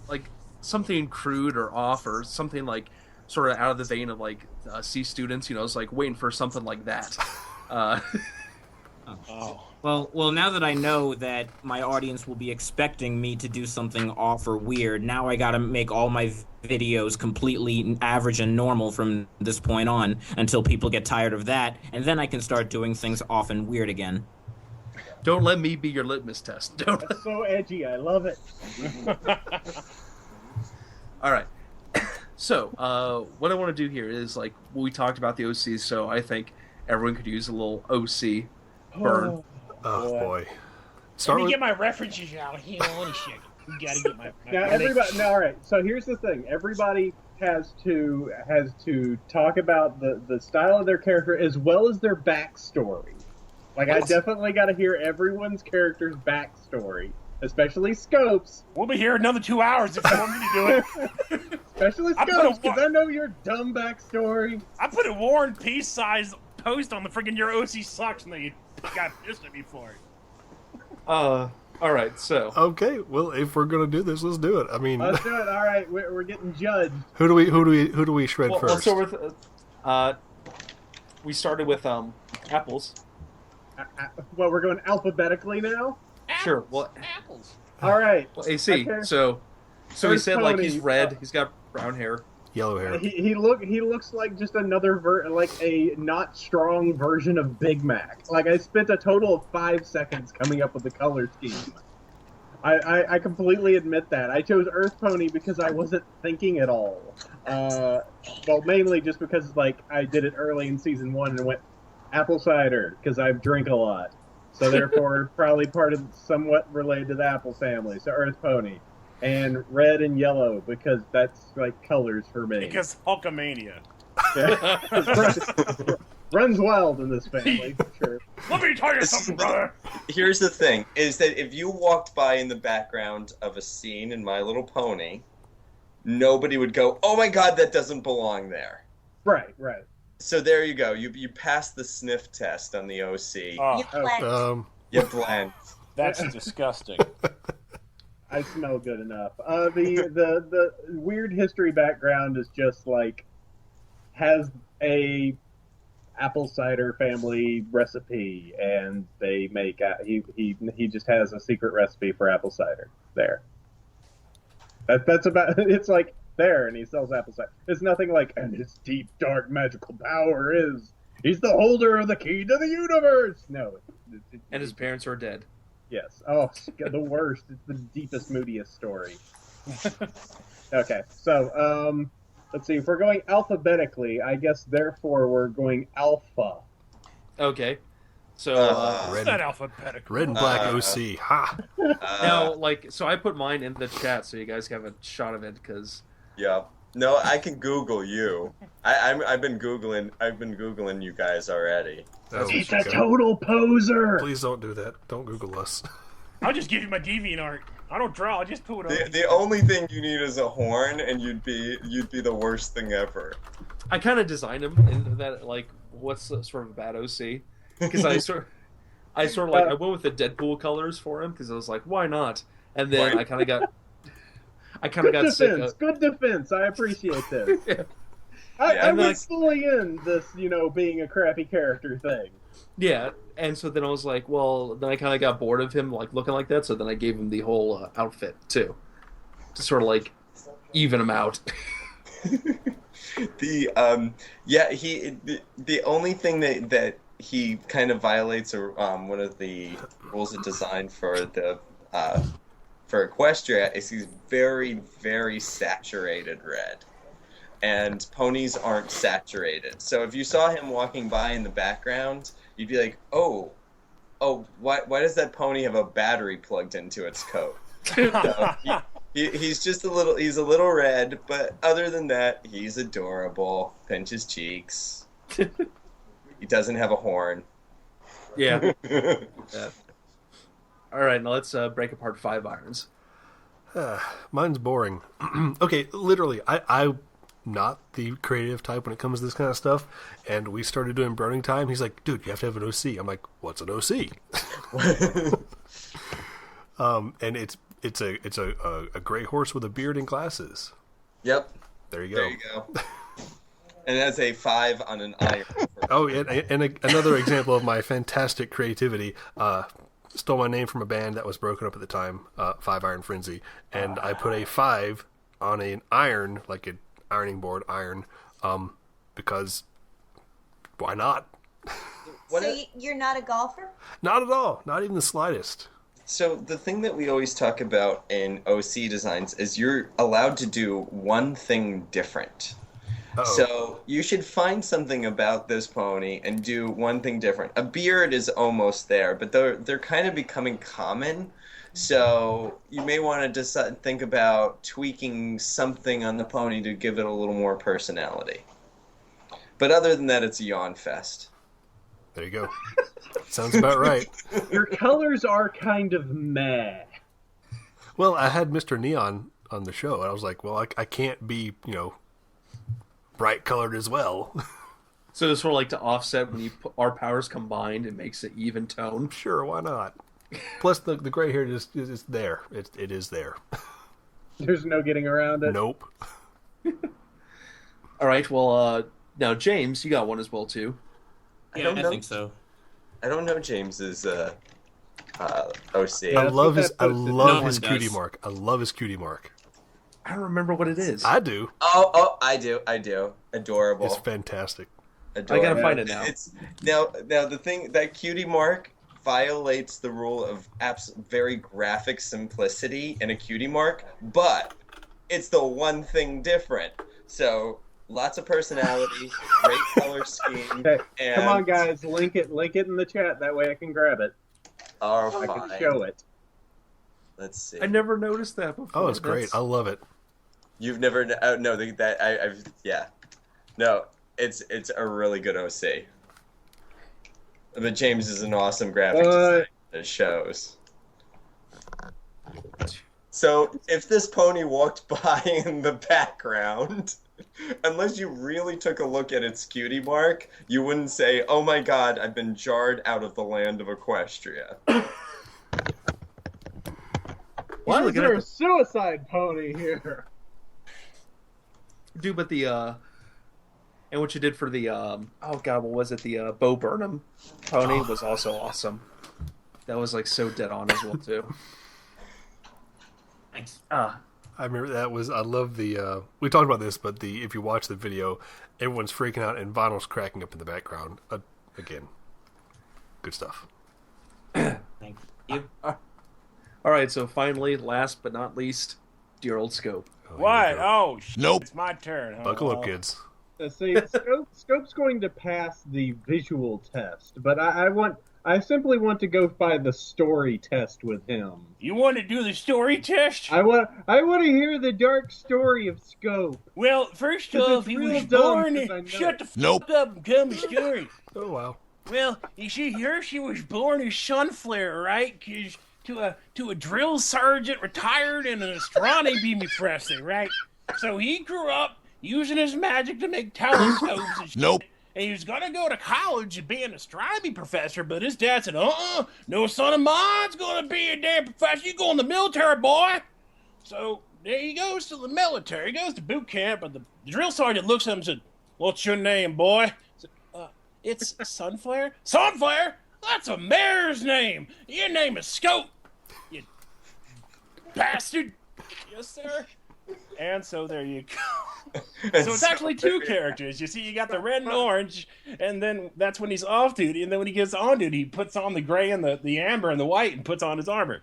like something crude or off, or something like sort of out of the vein of like C students. You know, it's like waiting for something like that. Well, now that I know that my audience will be expecting me to do something off or weird, now I gotta make all my videos completely average and normal from this point on until people get tired of that, and then I can start doing things off and weird again. Don't let me be your litmus test. Don't. That's so edgy. I love it. All right. So, what I want to do here is, like, we talked about the OC, so I think everyone could use a little OC burn. Oh boy. Let me get my references out here. Holy shit. You gotta get my Now, everybody. Now, all right. So here's the thing. Everybody has to talk about the style of their character as well as their backstory. Like, I definitely got to hear everyone's character's backstory, especially Scopes. We'll be here another 2 hours if you want me to do it. Especially Scopes, because I know your dumb backstory. I put a War and Peace size post on the friggin' your OC sucks, and they got pissed at me for it. All right, so Okay, well, if we're gonna do this, let's do it. I mean, Let's do it. All right, we're getting judged. who do we shred we'll first? start with. We started with apples. Well, we're going alphabetically now. Sure. Well, apples. All right. well, AC. Okay. So he First said like Pony. he's red. He's got brown hair. Yellow hair. He looks like just another like a not strong version of Big Mac. Like, I spent a total of 5 seconds coming up with the color scheme. I completely admit that. I chose Earth Pony because I wasn't thinking at all. Well, mainly just because like I did it early in season 1 and went apple cider because I drink a lot. So therefore, probably part of somewhat related to the apple family. So Earth Pony. And red and yellow because that's like colors for me. Because Hulkamania. Yeah. Runs wild in this family, for sure. Let me tell you something, brother. Here's the thing: is that if you walked by in the background of a scene in My Little Pony, nobody would go, "Oh my God, that doesn't belong there." Right. So there you go. You passed the sniff test on the OC. Oh, You blend. You blend. that's disgusting. I smell good enough. The weird history background is just like has a apple cider family recipe, and they make he just has a secret recipe for apple cider. There. That's about. It's like there, and he sells apple cider. It's nothing like, and his deep dark magical power is he's the holder of the key to the universe. No. And his parents are dead. Yes. Oh, the worst. It's the deepest, moodiest story. Okay, so let's see. If we're going alphabetically, I guess therefore we're going alpha. Okay. So It's not alphabetical. Red and black OC. Ha! now, like, so I put mine in the chat so you guys have a shot of it because. Yeah. No, I can Google you. I've been Googling you guys already. Oh, He's a total poser. Please don't do that. Don't Google us. I'll just give you my DeviantArt. I don't draw. I just put it on. The only thing you need is a horn, and you'd be the worst thing ever. I kind of designed him in that, like, what's sort of a bad OC? Because I sort of like I went with the Deadpool colors for him because I was like, why not? And then I kind of got sick of... Good defense. I appreciate this. Yeah. I was fully in this, being a crappy character thing. Yeah, and so then I was like, well, then I kind of got bored of him like looking like that, so then I gave him the whole outfit too, to sort of like even him out. The only thing that he kind of violates one of the rules of design for the for Equestria is he's very, very saturated red. And ponies aren't saturated. So if you saw him walking by in the background, you'd be like, oh, why does that pony have a battery plugged into its coat? So he's just a little red, but other than that, he's adorable. Pinch his cheeks. He doesn't have a horn. Yeah. Yeah. All right, now let's break apart 5 irons. Mine's boring. Okay, literally, I'm not the creative type when it comes to this kind of stuff, and we started doing burning time. He's like, dude, you have to have an OC. I'm like, what's an OC? And It's a gray horse with a beard and glasses. Yep. There you go. And that's a 5 on an iron. Oh, and another example of my fantastic creativity. Stole my name from a band that was broken up at the time, 5 Iron Frenzy, and I put a 5 on an iron, like an ironing board iron, because why not? So you're not a golfer? Not at all. Not even the slightest. So the thing that we always talk about in OC designs is you're allowed to do one thing different. Uh-oh. So you should find something about this pony and do one thing different. A beard is almost there, but they're kind of becoming common. So you may want to think about tweaking something on the pony to give it a little more personality. But other than that, it's a yawn fest. There you go. Sounds about right. Your colors are kind of meh. Well, I had Mr. Neon on the show, and I was like, well, I can't be, bright colored as well. So it's sort of like to offset when you put our powers combined, it makes it even tone. Sure, why not? Plus, the gray hair is there. It is there. There's no getting around it. Nope. All right. Well, now James, you got one as well too. Yeah, I think so. I don't know James's OC. I love his cutie mark. I love his cutie mark. I don't remember what it is. I do. Oh, I do. Adorable. It's fantastic. Adorable. I gotta find it now. It's now the thing, that cutie mark violates the rule of very graphic simplicity in a cutie mark, but it's the one thing different. So lots of personality, great color scheme. Okay. And come on, guys, link it in the chat. That way I can grab it. I can show it. Let's see. I never noticed that before. Oh, it's great. I love it. You've never? No, no. It's a really good OC. But James is an awesome graphic designer. It shows. So if this pony walked by in the background, unless you really took a look at its cutie mark, you wouldn't say, "Oh my God, I've been jarred out of the land of Equestria." Why is there a suicide pony here? Dude, but and what you did for the, what was it? The Bo Burnham pony was also awesome. That was like so dead on as well too. Thanks. I remember I love the, we talked about this, but if you watch the video, everyone's freaking out and Vinyl's cracking up in the background. Again, good stuff. Thank you. All right, so finally, last but not least, dear old Scope. What? Oh, shit. Nope. It's my turn. Buckle up, kids. See, Scope's going to pass the visual test, but I simply want to go by the story test with him. You want to do the story test? I want to hear the dark story of Scope. Well, first off, he was born and shut the fuck up and come to story. Oh, wow. Well, you see, she was born as Sunflare, right? 'Cause to a drill sergeant retired in an astronomy beam professor, right? So he grew up using his magic to make telescopes and shit. Nope. And he was gonna go to college and be an astronomy professor, but his dad said, no son of mine's gonna be a damn professor. You go in the military, boy. So there he goes to the military. He goes to boot camp, and the drill sergeant looks at him and said, "What's your name, boy?" Said, "It's Sunflare." "Sunflare? That's a mare's name. Your name is Scope, you bastard." "Yes, sir." And so there you go. So it's actually two characters. You see, you got the red and orange, and then that's when he's off duty, and then when he gets on duty, he puts on the gray and the amber and the white and puts on his armor.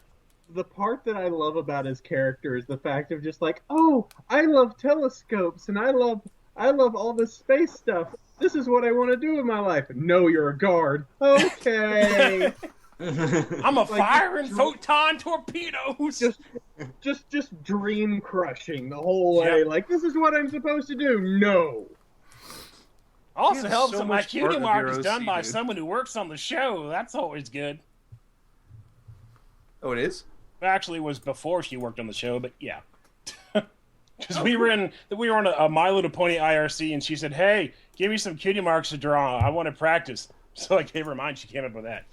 The part that I love about his character is the fact of just like, oh, I love telescopes and I love all this space stuff. This is what I want to do in my life. No, you're a guard. Okay. I'm a firing photon torpedoes. Just dream crushing the whole way. Yep. Like, this is what I'm supposed to do. No. Also helps so that my much cutie part mark of is your done OC, by dude. someone who works on the show. That's always good. Oh, it is? Actually, it was before she worked on the show, but yeah. Because we were on a My Little Pony IRC, and she said, "Hey, give me some cutie marks to draw. I want to practice." So I gave her mine. She came up with that.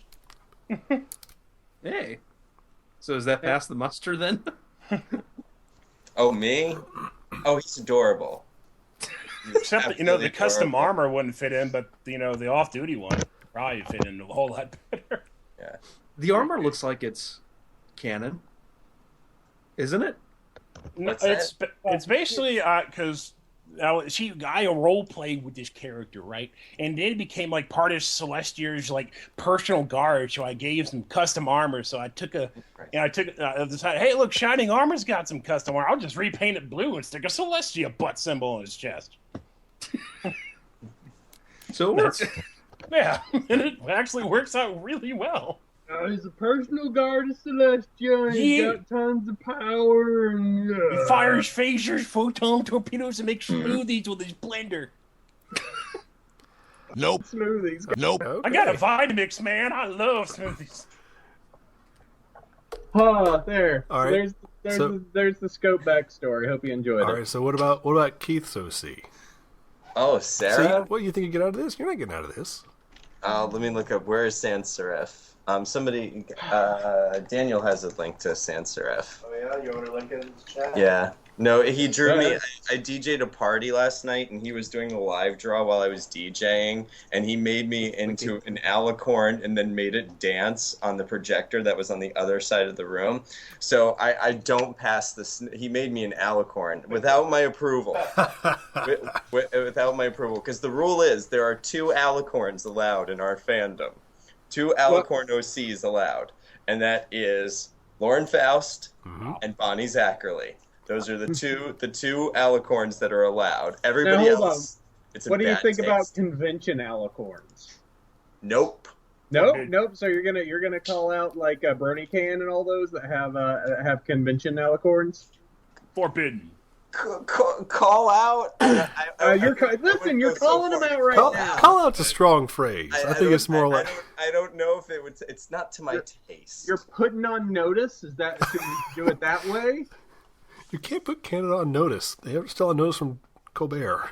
Hey. So is that past the muster then? Oh, me? Oh, he's adorable. Except, the custom armor wouldn't fit in, but, the off-duty one would probably fit in a whole lot better. Yeah. The armor looks like it's canon, isn't it? No, it's basically because I role played with this character, right? And then it became like part of Celestia's like personal guard. So I gave some custom armor. So I decided, hey, look, Shining Armor's got some custom armor. I'll just repaint it blue and stick a Celestia butt symbol on his chest. So it works. Yeah, and it actually works out really well. He's a personal guard of Celestia, and he's got tons of power, and... He fires phasers, photon torpedoes, and makes smoothies with his blender. Nope. Smoothies. Nope. Okay. I got a Vitamix, man. I love smoothies. There. All right. There's the scope backstory. Hope you enjoyed it. All right, so what about Keith's OC? Oh, Sarah? What do you think you get out of this? You're not getting out of this. Let me look up. Where is Sans Serif? Daniel has a link to Sans Serif. Oh yeah, you want to link it in the chat? Yeah. No, he drew me. I DJ'd a party last night, and he was doing the live draw while I was DJing, and he made me into an alicorn and then made it dance on the projector that was on the other side of the room. So I don't pass this. He made me an alicorn without my approval. Without my approval, because the rule is there are 2 alicorns allowed in our fandom. 2 alicorn OCs allowed, and that is Lauren Faust and Bonnie Zackerly. Those are the two alicorns that are allowed. Everybody else, it's a What do you bad think taste. about convention alicorns? Nope. Nope. So you're gonna call out like Brony Can and all those that have convention alicorns? Forbidden. Call out. You're calling them out right now. Call out's a strong phrase. I think it's more like. I don't know if it would. It's not to my taste. You're putting on notice. Should we do it that way? You can't put Canada on notice. They are still on notice from Colbert.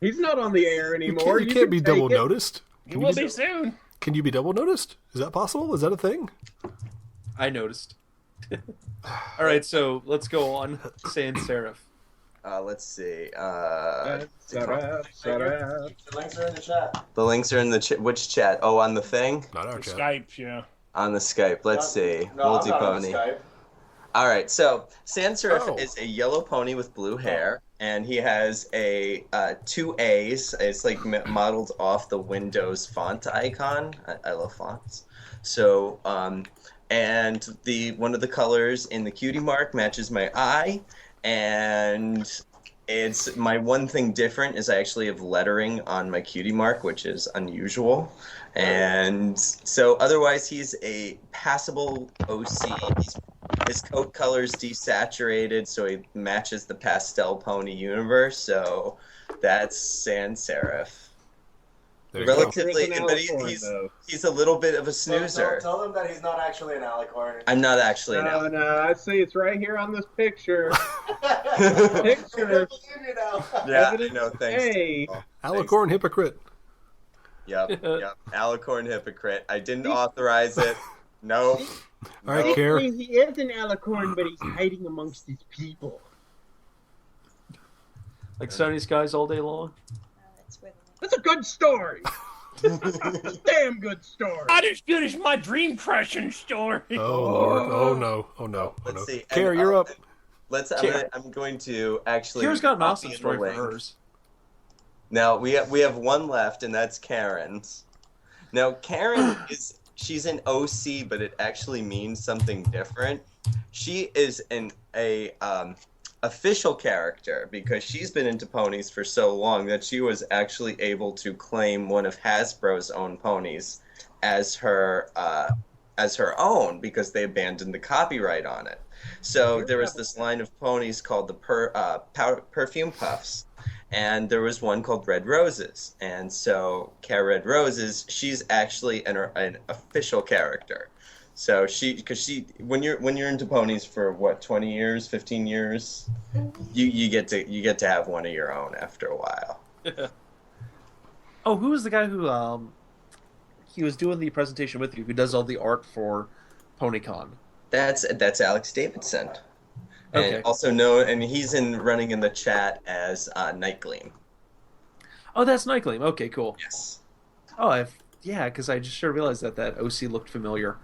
He's not on the air anymore. You can't be double noticed. He will be soon. Can you be double noticed? Is that possible? Is that a thing? I noticed. All right, so let's go on. Sans Serif. Let's see. The links are in the chat. The links are in the which chat? Oh, on the thing? Not our chat. Skype, yeah. On the Skype. Let's see. No, I'm not on Multi-pony. Skype. All right, so Sans Serif is a yellow pony with blue hair, and he has a 2 A's. It's like modeled off the Windows font icon. I love fonts. So, and one of the colors in the cutie mark matches my eye, and it's my one thing different is I actually have lettering on my cutie mark, which is unusual. And so otherwise he's a passable OC. His coat color's desaturated, so he matches the pastel pony universe. So that's Sans Serif. Relatively, but he's a little bit of a snoozer. Tell them that he's not actually an alicorn. I'm not actually an alicorn. No, I see it's right here on this picture. Picture. Yeah, I know. Thanks. Hey, Alicorn hypocrite. Yep. Alicorn hypocrite. I didn't authorize it. Nope. All right, Care. He is an alicorn, but he's hiding amongst his people. Like sunny skies all day long? That's a good story. Damn good story. Not as good as my dream crushing story. Oh Lord! Oh no! Oh no! Oh Let's no! see. Care, you're up. I'm going to actually. Karen's got an awesome copy story the for link. hers. Now we have one left, and that's Karen's. Now Karen she's an OC, but it actually means something different. She is a official character because she's been into ponies for so long that she was actually able to claim one of Hasbro's own ponies as her own because they abandoned the copyright on it. So there was this line of ponies called the Perfume Puffs, and there was one called Red Roses. And so Red Roses, she's actually an official character. So when you're into ponies for what, 20 years, 15 years, you get to have one of your own after a while. Oh, who was the guy who he was doing the presentation with you, who does all the art for PonyCon? That's Alex Davidson. Okay. And also known, and he's running in the chat as Night Gleam. Oh, that's Night Gleam. Okay, cool. Yes. Oh, because I just sure realized that OC looked familiar.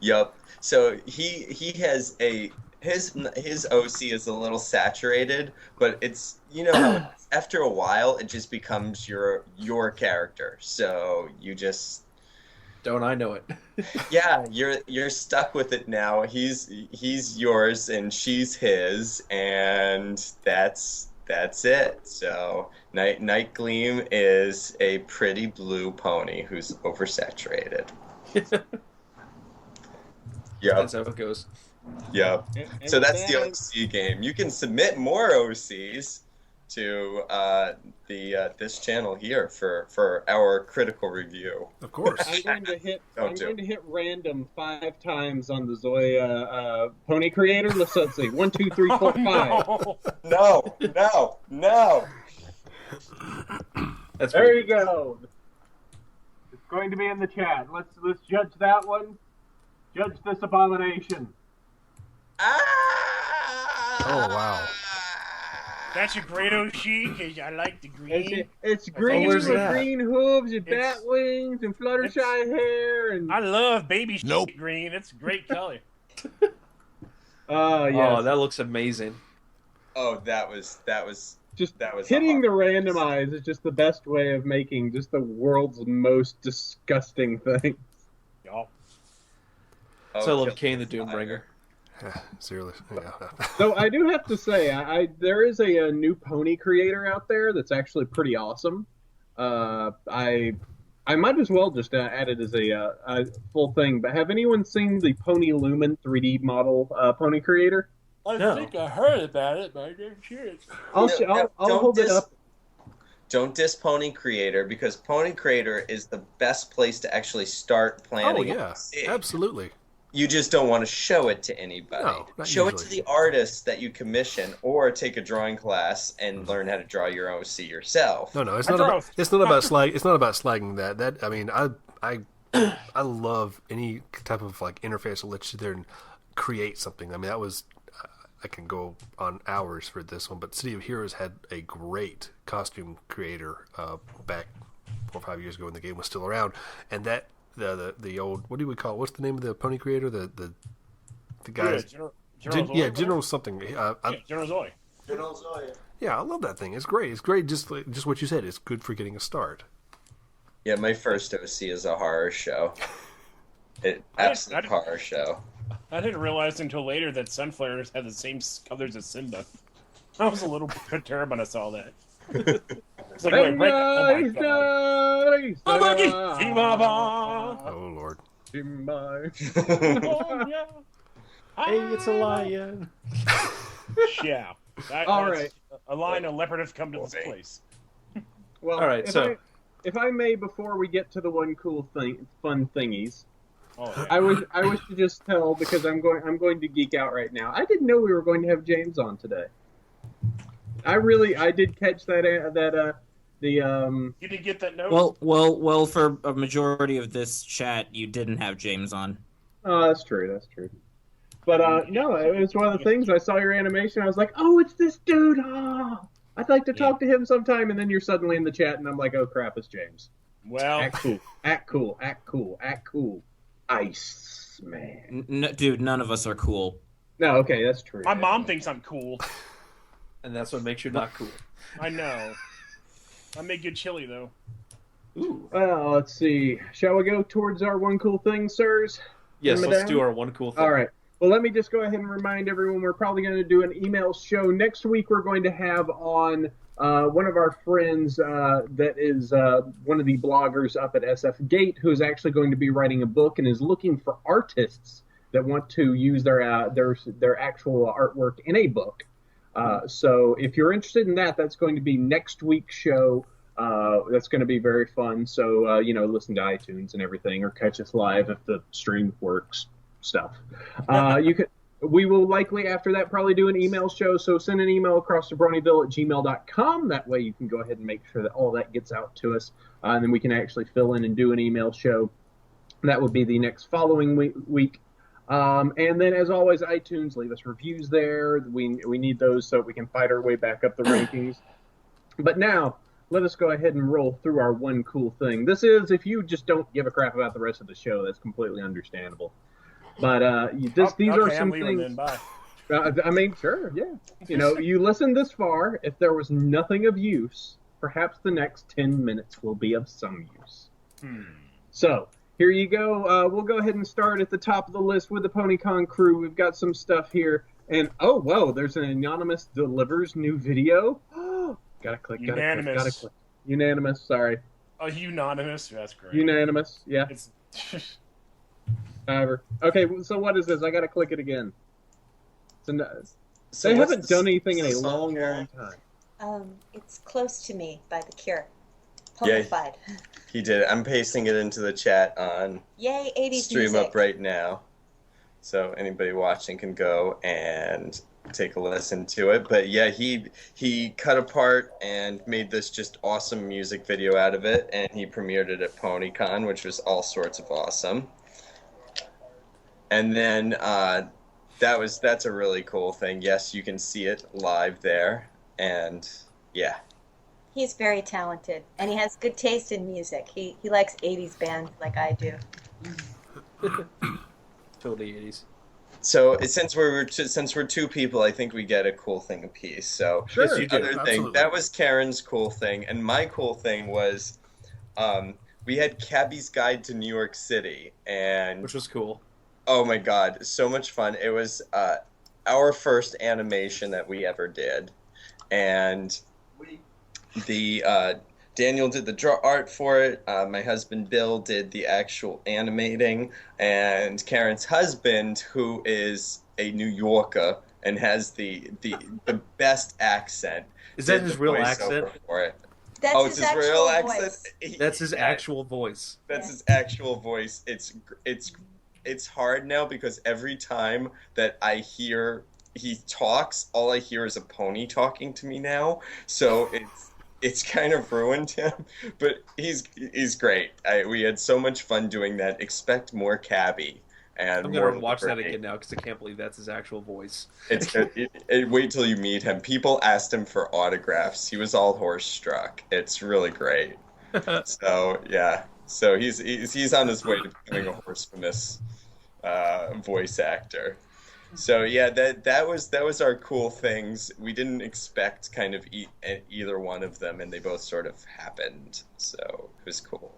Yup. So he has his OC is a little saturated, but it's how after a while it just becomes your character. So you just don't I know it? Yeah, you're stuck with it now. He's yours and she's his, and that's it. So Night Gleam is a pretty blue pony who's oversaturated. Yep. That's how it goes. Yep. So that's the OC game. You can submit more OCs to this channel here for our critical review. Of course. I'm going to hit random 5 times on the Zoya pony creator. Let's see. 1, 2, 3, 4, 5. No. That's there you go. It's going to be in the chat. Let's judge that one. Judge this abomination. Oh wow. That's a great OC because I like the green. It's green with green hooves and bat wings and Fluttershy hair and. I love baby green. It's a great color. Yes. Oh, that looks amazing. Oh, that was hitting the randomize is just the best way of making just the world's most disgusting thing. Y'all. So I love Kane the Doombringer. Seriously. Yeah. So I do have to say, there is a new pony creator out there that's actually pretty awesome. I might as well just add it as a full thing. But have anyone seen the Pony Lumen 3D model pony creator? I think I heard about it, but I didn't hear it. I'll hold it up. Don't diss Pony Creator, because Pony Creator is the best place to actually start planning. Oh yeah, absolutely. You just don't want to show it to anybody. No, not show usually. it to the artists that you commission, or take a drawing class and learn how to draw your OC yourself. No, it's not about slagging that. That I mean, I love any type of like interface that lets you there and create something. I mean, that was I can go on hours for this one, but City of Heroes had a great costume creator back 4 or 5 years ago when the game was still around, and that. The old, what do we call it? What's the name of the pony creator? The guy. General something. General Zoe. General Zoe. Yeah, I love that thing. It's great. It's great. Just what you said. It's good for getting a start. Yeah, my first OC is a horror show. Absolute horror show. I didn't realize until later that Sunflares had the same colors as Simba. I was a little perturbed when I saw that. It's like, wait, oh Lord. Oh, yeah. Hey, it's a lion. Yeah. All right. A lion and leopard have come to this place. Well, all right. If I may, before we get to the one cool thing, fun thingies, yeah. I wish to just tell, because I'm going to geek out right now. I didn't know we were going to have James on today. I did catch that You didn't get that note? Well, for a majority of this chat, you didn't have James on. Oh, that's true. But no, it was one of the things. I saw your animation. I was like, oh, it's this dude. Oh, I'd like to talk to him sometime. And then you're suddenly in the chat, and I'm like, oh crap, it's James. Well, act cool. Ice man. Dude, none of us are cool. No, okay, that's true. My mom thinks I'm cool. And that's what makes you not cool. I know. I make good chili, though. Ooh. Well, let's see. Shall we go towards our one cool thing, sirs? Yes, let's do our one cool thing. All right. Well, let me just go ahead and remind everyone we're probably going to do an email show. Next week, we're going to have on one of our friends that is one of the bloggers up at SF Gate, who's actually going to be writing a book and is looking for artists that want to use their actual artwork in a book. So if you're interested in that, that's going to be next week's show. That's going to be very fun. So, listen to iTunes and everything, or catch us live if the stream works stuff. We will likely after that probably do an email show. So send an email across to bronyville@gmail.com. That way you can go ahead and make sure that all that gets out to us. And then we can actually fill in and do an email show. That would be the next following week. And then, as always, iTunes, leave us reviews there. We need those so we can fight our way back up the rankings. But now, let us go ahead and roll through our one cool thing. This is, if you just don't give a crap about the rest of the show, that's completely understandable. But these are some things. Then, bye. I mean, sure, yeah. You listened this far. If there was nothing of use, perhaps the next 10 minutes will be of some use. So, here you go. We'll go ahead and start at the top of the list with the PonyCon crew. We've got some stuff here. And, oh, whoa, there's an anonymous delivers new video. Gotta click. Unanimous, sorry. Oh, unanimous? That's great. Unanimous, yeah. However. Okay, so what is this? I gotta click it again. So they haven't done anything in a long time. It's Close to Me by The Cure. Ponified. Yeah, he did it. I'm pasting it into the chat on Yay, 80s Stream music. Up right now. So anybody watching can go and take a listen to it. But yeah, he cut apart and made this just awesome music video out of it, and he premiered it at PonyCon, which was all sorts of awesome. And then that's a really cool thing. Yes, you can see it live there, and yeah. He's very talented, and he has good taste in music. He likes 80s bands like I do. Totally 80s. So since we're two people, I think we get a cool thing apiece. So sure, the other thing that was Karen's cool thing, and my cool thing was, we had Cabby's Guide to New York City, which was cool. Oh my god, so much fun! It was our first animation that we ever did, and Daniel did the draw art for it. My husband Bill did the actual animating, and Karen's husband, who is a New Yorker and has the best accent. Is that his real accent? For it. That's his real accent. That's his actual voice. That's his actual voice. It's hard now because every time that I hear he talks, all I hear is a pony talking to me now. So it's kind of ruined him, but he's great. We had so much fun doing that. Expect more Cabby. And I'm going to watch that again now because I can't believe that's his actual voice. Wait till you meet him. People asked him for autographs. He was all horse-struck. It's really great. So, yeah. So he's on his way to becoming a horse-famous voice actor. So yeah, that was our cool things. We didn't expect kind of either one of them, and they both sort of happened. So it was cool.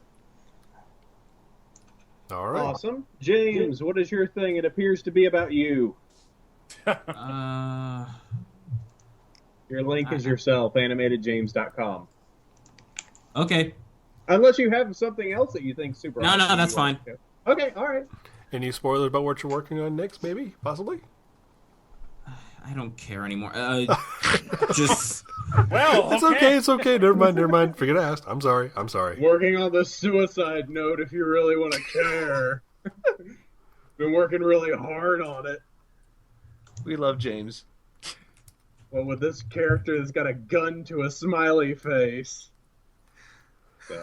All right. Awesome. James, what is your thing? It appears to be about you. Your link is yourself, animatedjames.com. Okay. Unless you have something else that you think super No, that's fine. Okay, all right. Any spoilers about what you're working on next, maybe? Possibly? I don't care anymore. Just... Well, It's okay. Never mind. Forget I asked. I'm sorry. Working on the suicide note if you really want to care. Been working really hard on it. We love James. Well, with this character that's got a gun to a smiley face. So...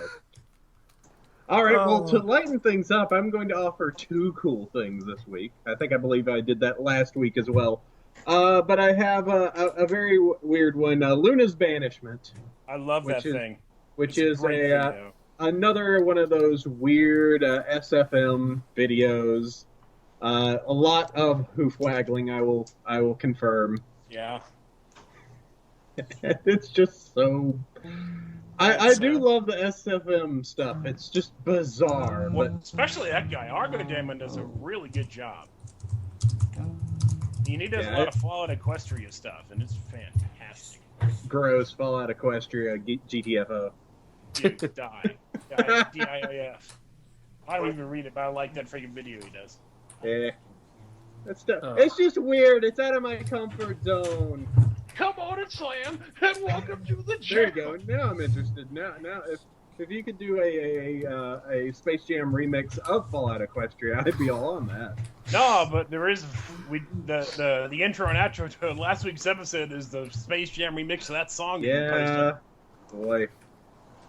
All right, well, to lighten things up, I'm going to offer two cool things this week. I believe I did that last week as well. But I have a very weird one, Luna's Banishment. I love that thing. Which is another one of those weird SFM videos. A lot of hoof waggling, I will confirm. Yeah. It's just so... I do love the SFM stuff. It's just bizarre. Well, but... especially that guy. Argo Damon does a really good job. He does a lot of Fallout Equestria stuff, and it's fantastic. Gross. Fallout Equestria, GTFO. Dude, die. DIOF. I don't even read it, but I like that freaking video he does. Yeah. It's just weird. It's out of my comfort zone. Come on and slam, and welcome to the There you go. Now I'm interested. Now, if you could do a Space Jam remix of Fallout Equestria, I'd be all on that. No, but there is the intro and outro to last week's episode is the Space Jam remix of that song. Yeah, boy.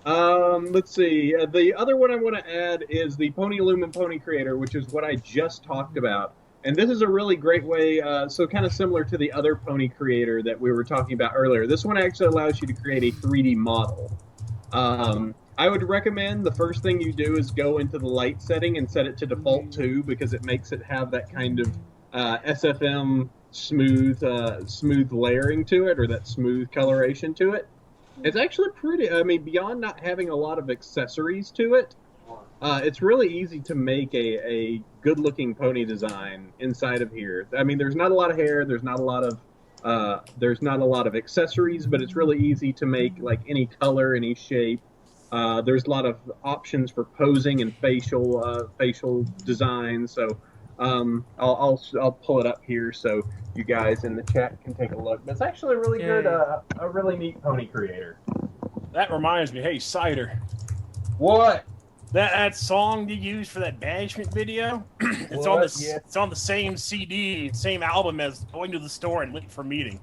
Let's see. The other one I want to add is the Pony Lumen Pony Creator, which is what I just talked about. And this is a really great way, so kind of similar to the other Pony Creator that we were talking about earlier. This one actually allows you to create a 3D model. I would recommend the first thing you do is go into the light setting and set it to default 2 because it makes it have that kind of SFM smooth layering to it, or that smooth coloration to it. It's actually pretty, I mean, beyond not having a lot of accessories to it, it's really easy to make a good-looking pony design inside of here. I mean, there's not a lot of hair, there's not a lot of accessories, but it's really easy to make like any color, any shape. There's a lot of options for posing and facial design. So I'll pull it up here so you guys in the chat can take a look. But it's actually a really good, a really neat pony creator. That reminds me, hey, Cider. What? That song you used for that banishment video, it's on the same CD, same album as Going to the Store and Late for Meeting.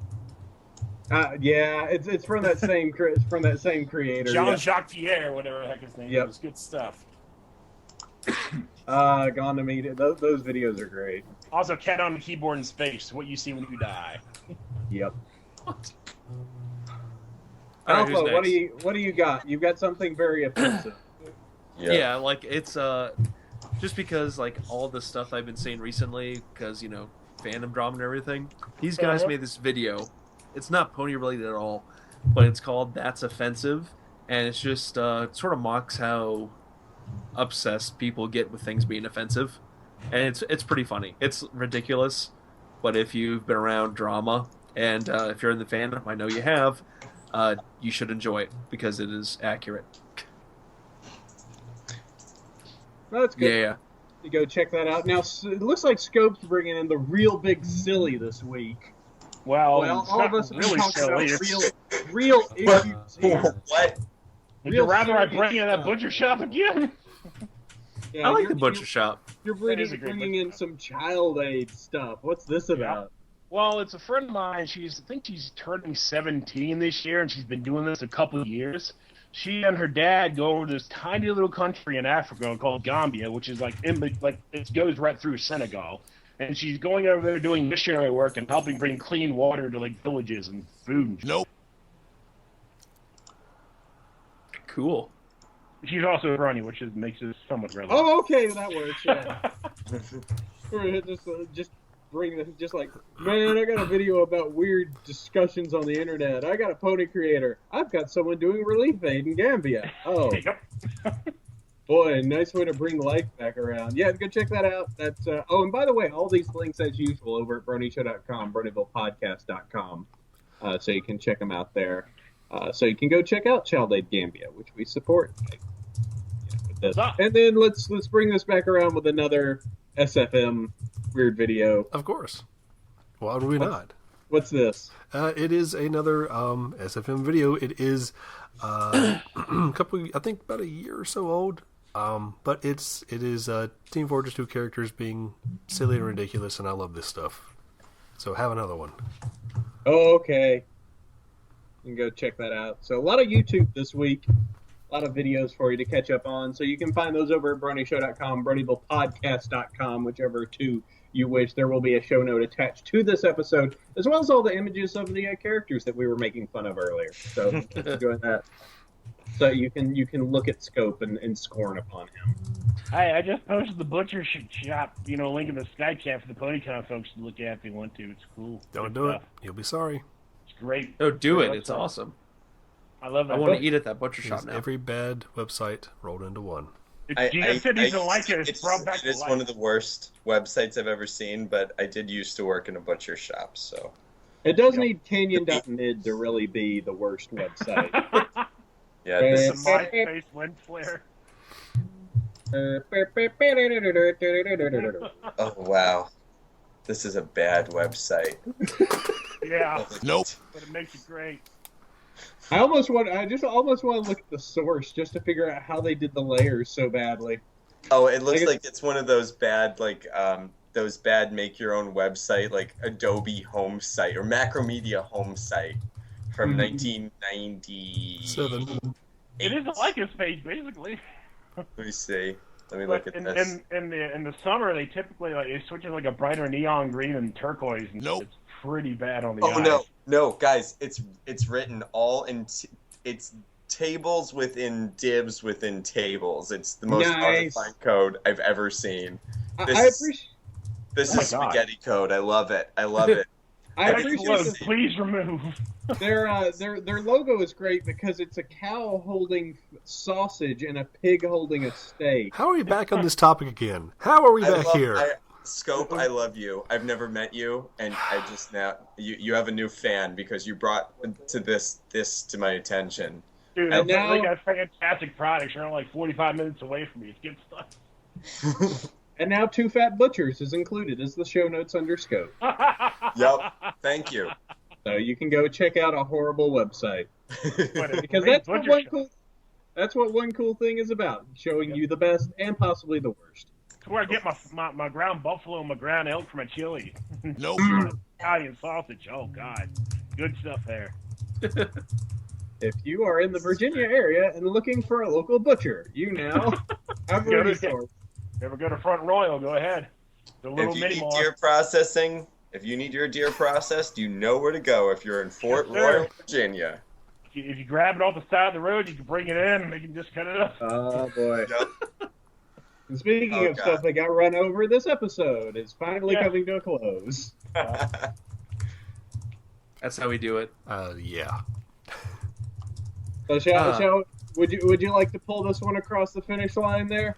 Yeah, it's from that same creator. Jean-Jacques Pierre, whatever the heck his name is. Good stuff. Gone to Meet It. Those videos are great. Also, Cat on the Keyboard in Space, What You See When You Die. Yep. What? Alpha, what do you got? You've got something very offensive. Yeah, like it's just because like all the stuff I've been seeing recently, because fandom drama and everything. These guys made this video. It's not pony related at all, but it's called "That's Offensive," and it's just it sort of mocks how obsessed people get with things being offensive, and it's pretty funny. It's ridiculous, but if you've been around drama and if you're in the fandom, I know you have, you should enjoy it because it is accurate. Well, that's good. Yeah. You go check that out. Now, it looks like Scope's bringing in the real big silly this week. Well all of us really talk silly. about real issues here. What? Would you rather I bring in that butcher shop again? Yeah, I like the butcher shop. You're bringing in some child aid stuff. What's this about? Well, it's a friend of mine. I think she's turning 17 this year, and she's been doing this a couple of years. She and her dad go over to this tiny little country in Africa called Gambia, which is it goes right through Senegal. And she's going over there doing missionary work and helping bring clean water to villages and food. Nope. Cool. She's also a Brony, which makes this somewhat relevant. Oh, okay, that works. Yeah. just bring this. Just like, man, I got a video about weird discussions on the internet. I got a pony creator. I've got someone doing relief aid in Gambia. Oh. Yep. Boy, nice way to bring life back around. Yeah, go check that out. That's oh, and by the way, all these links as usual over at BronyShow.com, BronyvillePodcast.com, so you can check them out there. So you can go check out Child Aid Gambia, which we support. And then let's bring this back around with another SFM weird video. Of course. Why would we not? What's this? It is another SFM video. It is a couple, I think about a year or so old. But it is Team Fortress 2 characters being silly and ridiculous, and I love this stuff. So have another one. Oh, okay. You can go check that out. So a lot of YouTube this week. A lot of videos for you to catch up on. So you can find those over at BronyShow.com, BronyvillePodcast.com, whichever two you wish. There will be a show note attached to this episode, as well as all the images of the characters that we were making fun of earlier. So enjoy that. So you can look at Scope and scorn upon him. Hi, I just posted the butcher shop, link in the Skype chat for the PonyCon folks to look at if they want to. It's cool. Don't do it. You'll be sorry. It's great. Oh, do it. It's awesome. I love that. I want to eat at that butcher shop now. Every bad website rolled into one. It is one of the worst websites I've ever seen, but I did used to work in a butcher shop, so. It does need Canyon.mid to really be the worst website. Yeah, this is MySpace lens flare. Oh, wow. This is a bad website. Yeah. Nope. But it makes it great. I just almost want to look at the source just to figure out how they did the layers so badly. Oh, it looks like it's one of those bad, make your own website, like Adobe home site or Macromedia home site from 1998 It is a likeness page, basically. Let me see. Let me look at this. In the summer, they typically it switches like a brighter neon green and turquoise. And it's pretty bad on the eyes. No, guys, it's written all in. It's tables within divs within tables. It's the most artified code I've ever seen. This is spaghetti code. I love it. I appreciate this. Please remove. Their logo is great because it's a cow holding sausage and a pig holding a steak. How are we back on this topic again? How are we back here? Scope, I love you. I've never met you, and I just now you have a new fan because you brought this to my attention. Dude, they got fantastic products. You're like 45 minutes away from me. It's good stuff. And now Two Fat Butchers is included as the show notes under Scope. Yep. Thank you. So you can go check out a horrible website. Because that's what one cool thing is about, showing you the best and possibly the worst. That's where I get my ground buffalo and my ground elk from a chili. Nope. Italian sausage. Oh, God. Good stuff there. If you are in the Virginia area and looking for a local butcher, you now have a resource. Ever go to Front Royal, go ahead. The little if you mini need mall. deer processing, if you need your deer processed, you know where to go if you're in Fort Royal, Virginia. If you grab it off the side of the road, you can bring it in and they can just cut it up. Oh, boy. Yep. And speaking of stuff that got run over, this episode is finally coming to a close. That's how we do it. Yeah. So would you like to pull this one across the finish line there?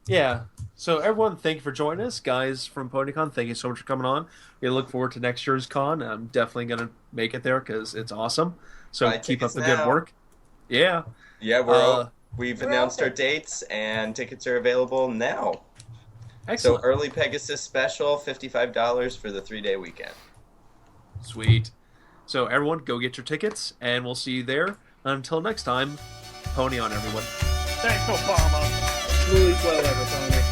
Yeah. So everyone, thank you for joining us. Guys from PonyCon, thank you so much for coming on. We look forward to next year's con. I'm definitely going to make it there because it's awesome. So keep up the good work. Yeah. Yeah, we've announced our dates, and tickets are available now. Excellent. So early Pegasus special, $55 for the 3-day weekend. Sweet. So everyone, go get your tickets, and we'll see you there. Until next time, Pony on, everyone. Thanks, Obama. Really well, everybody.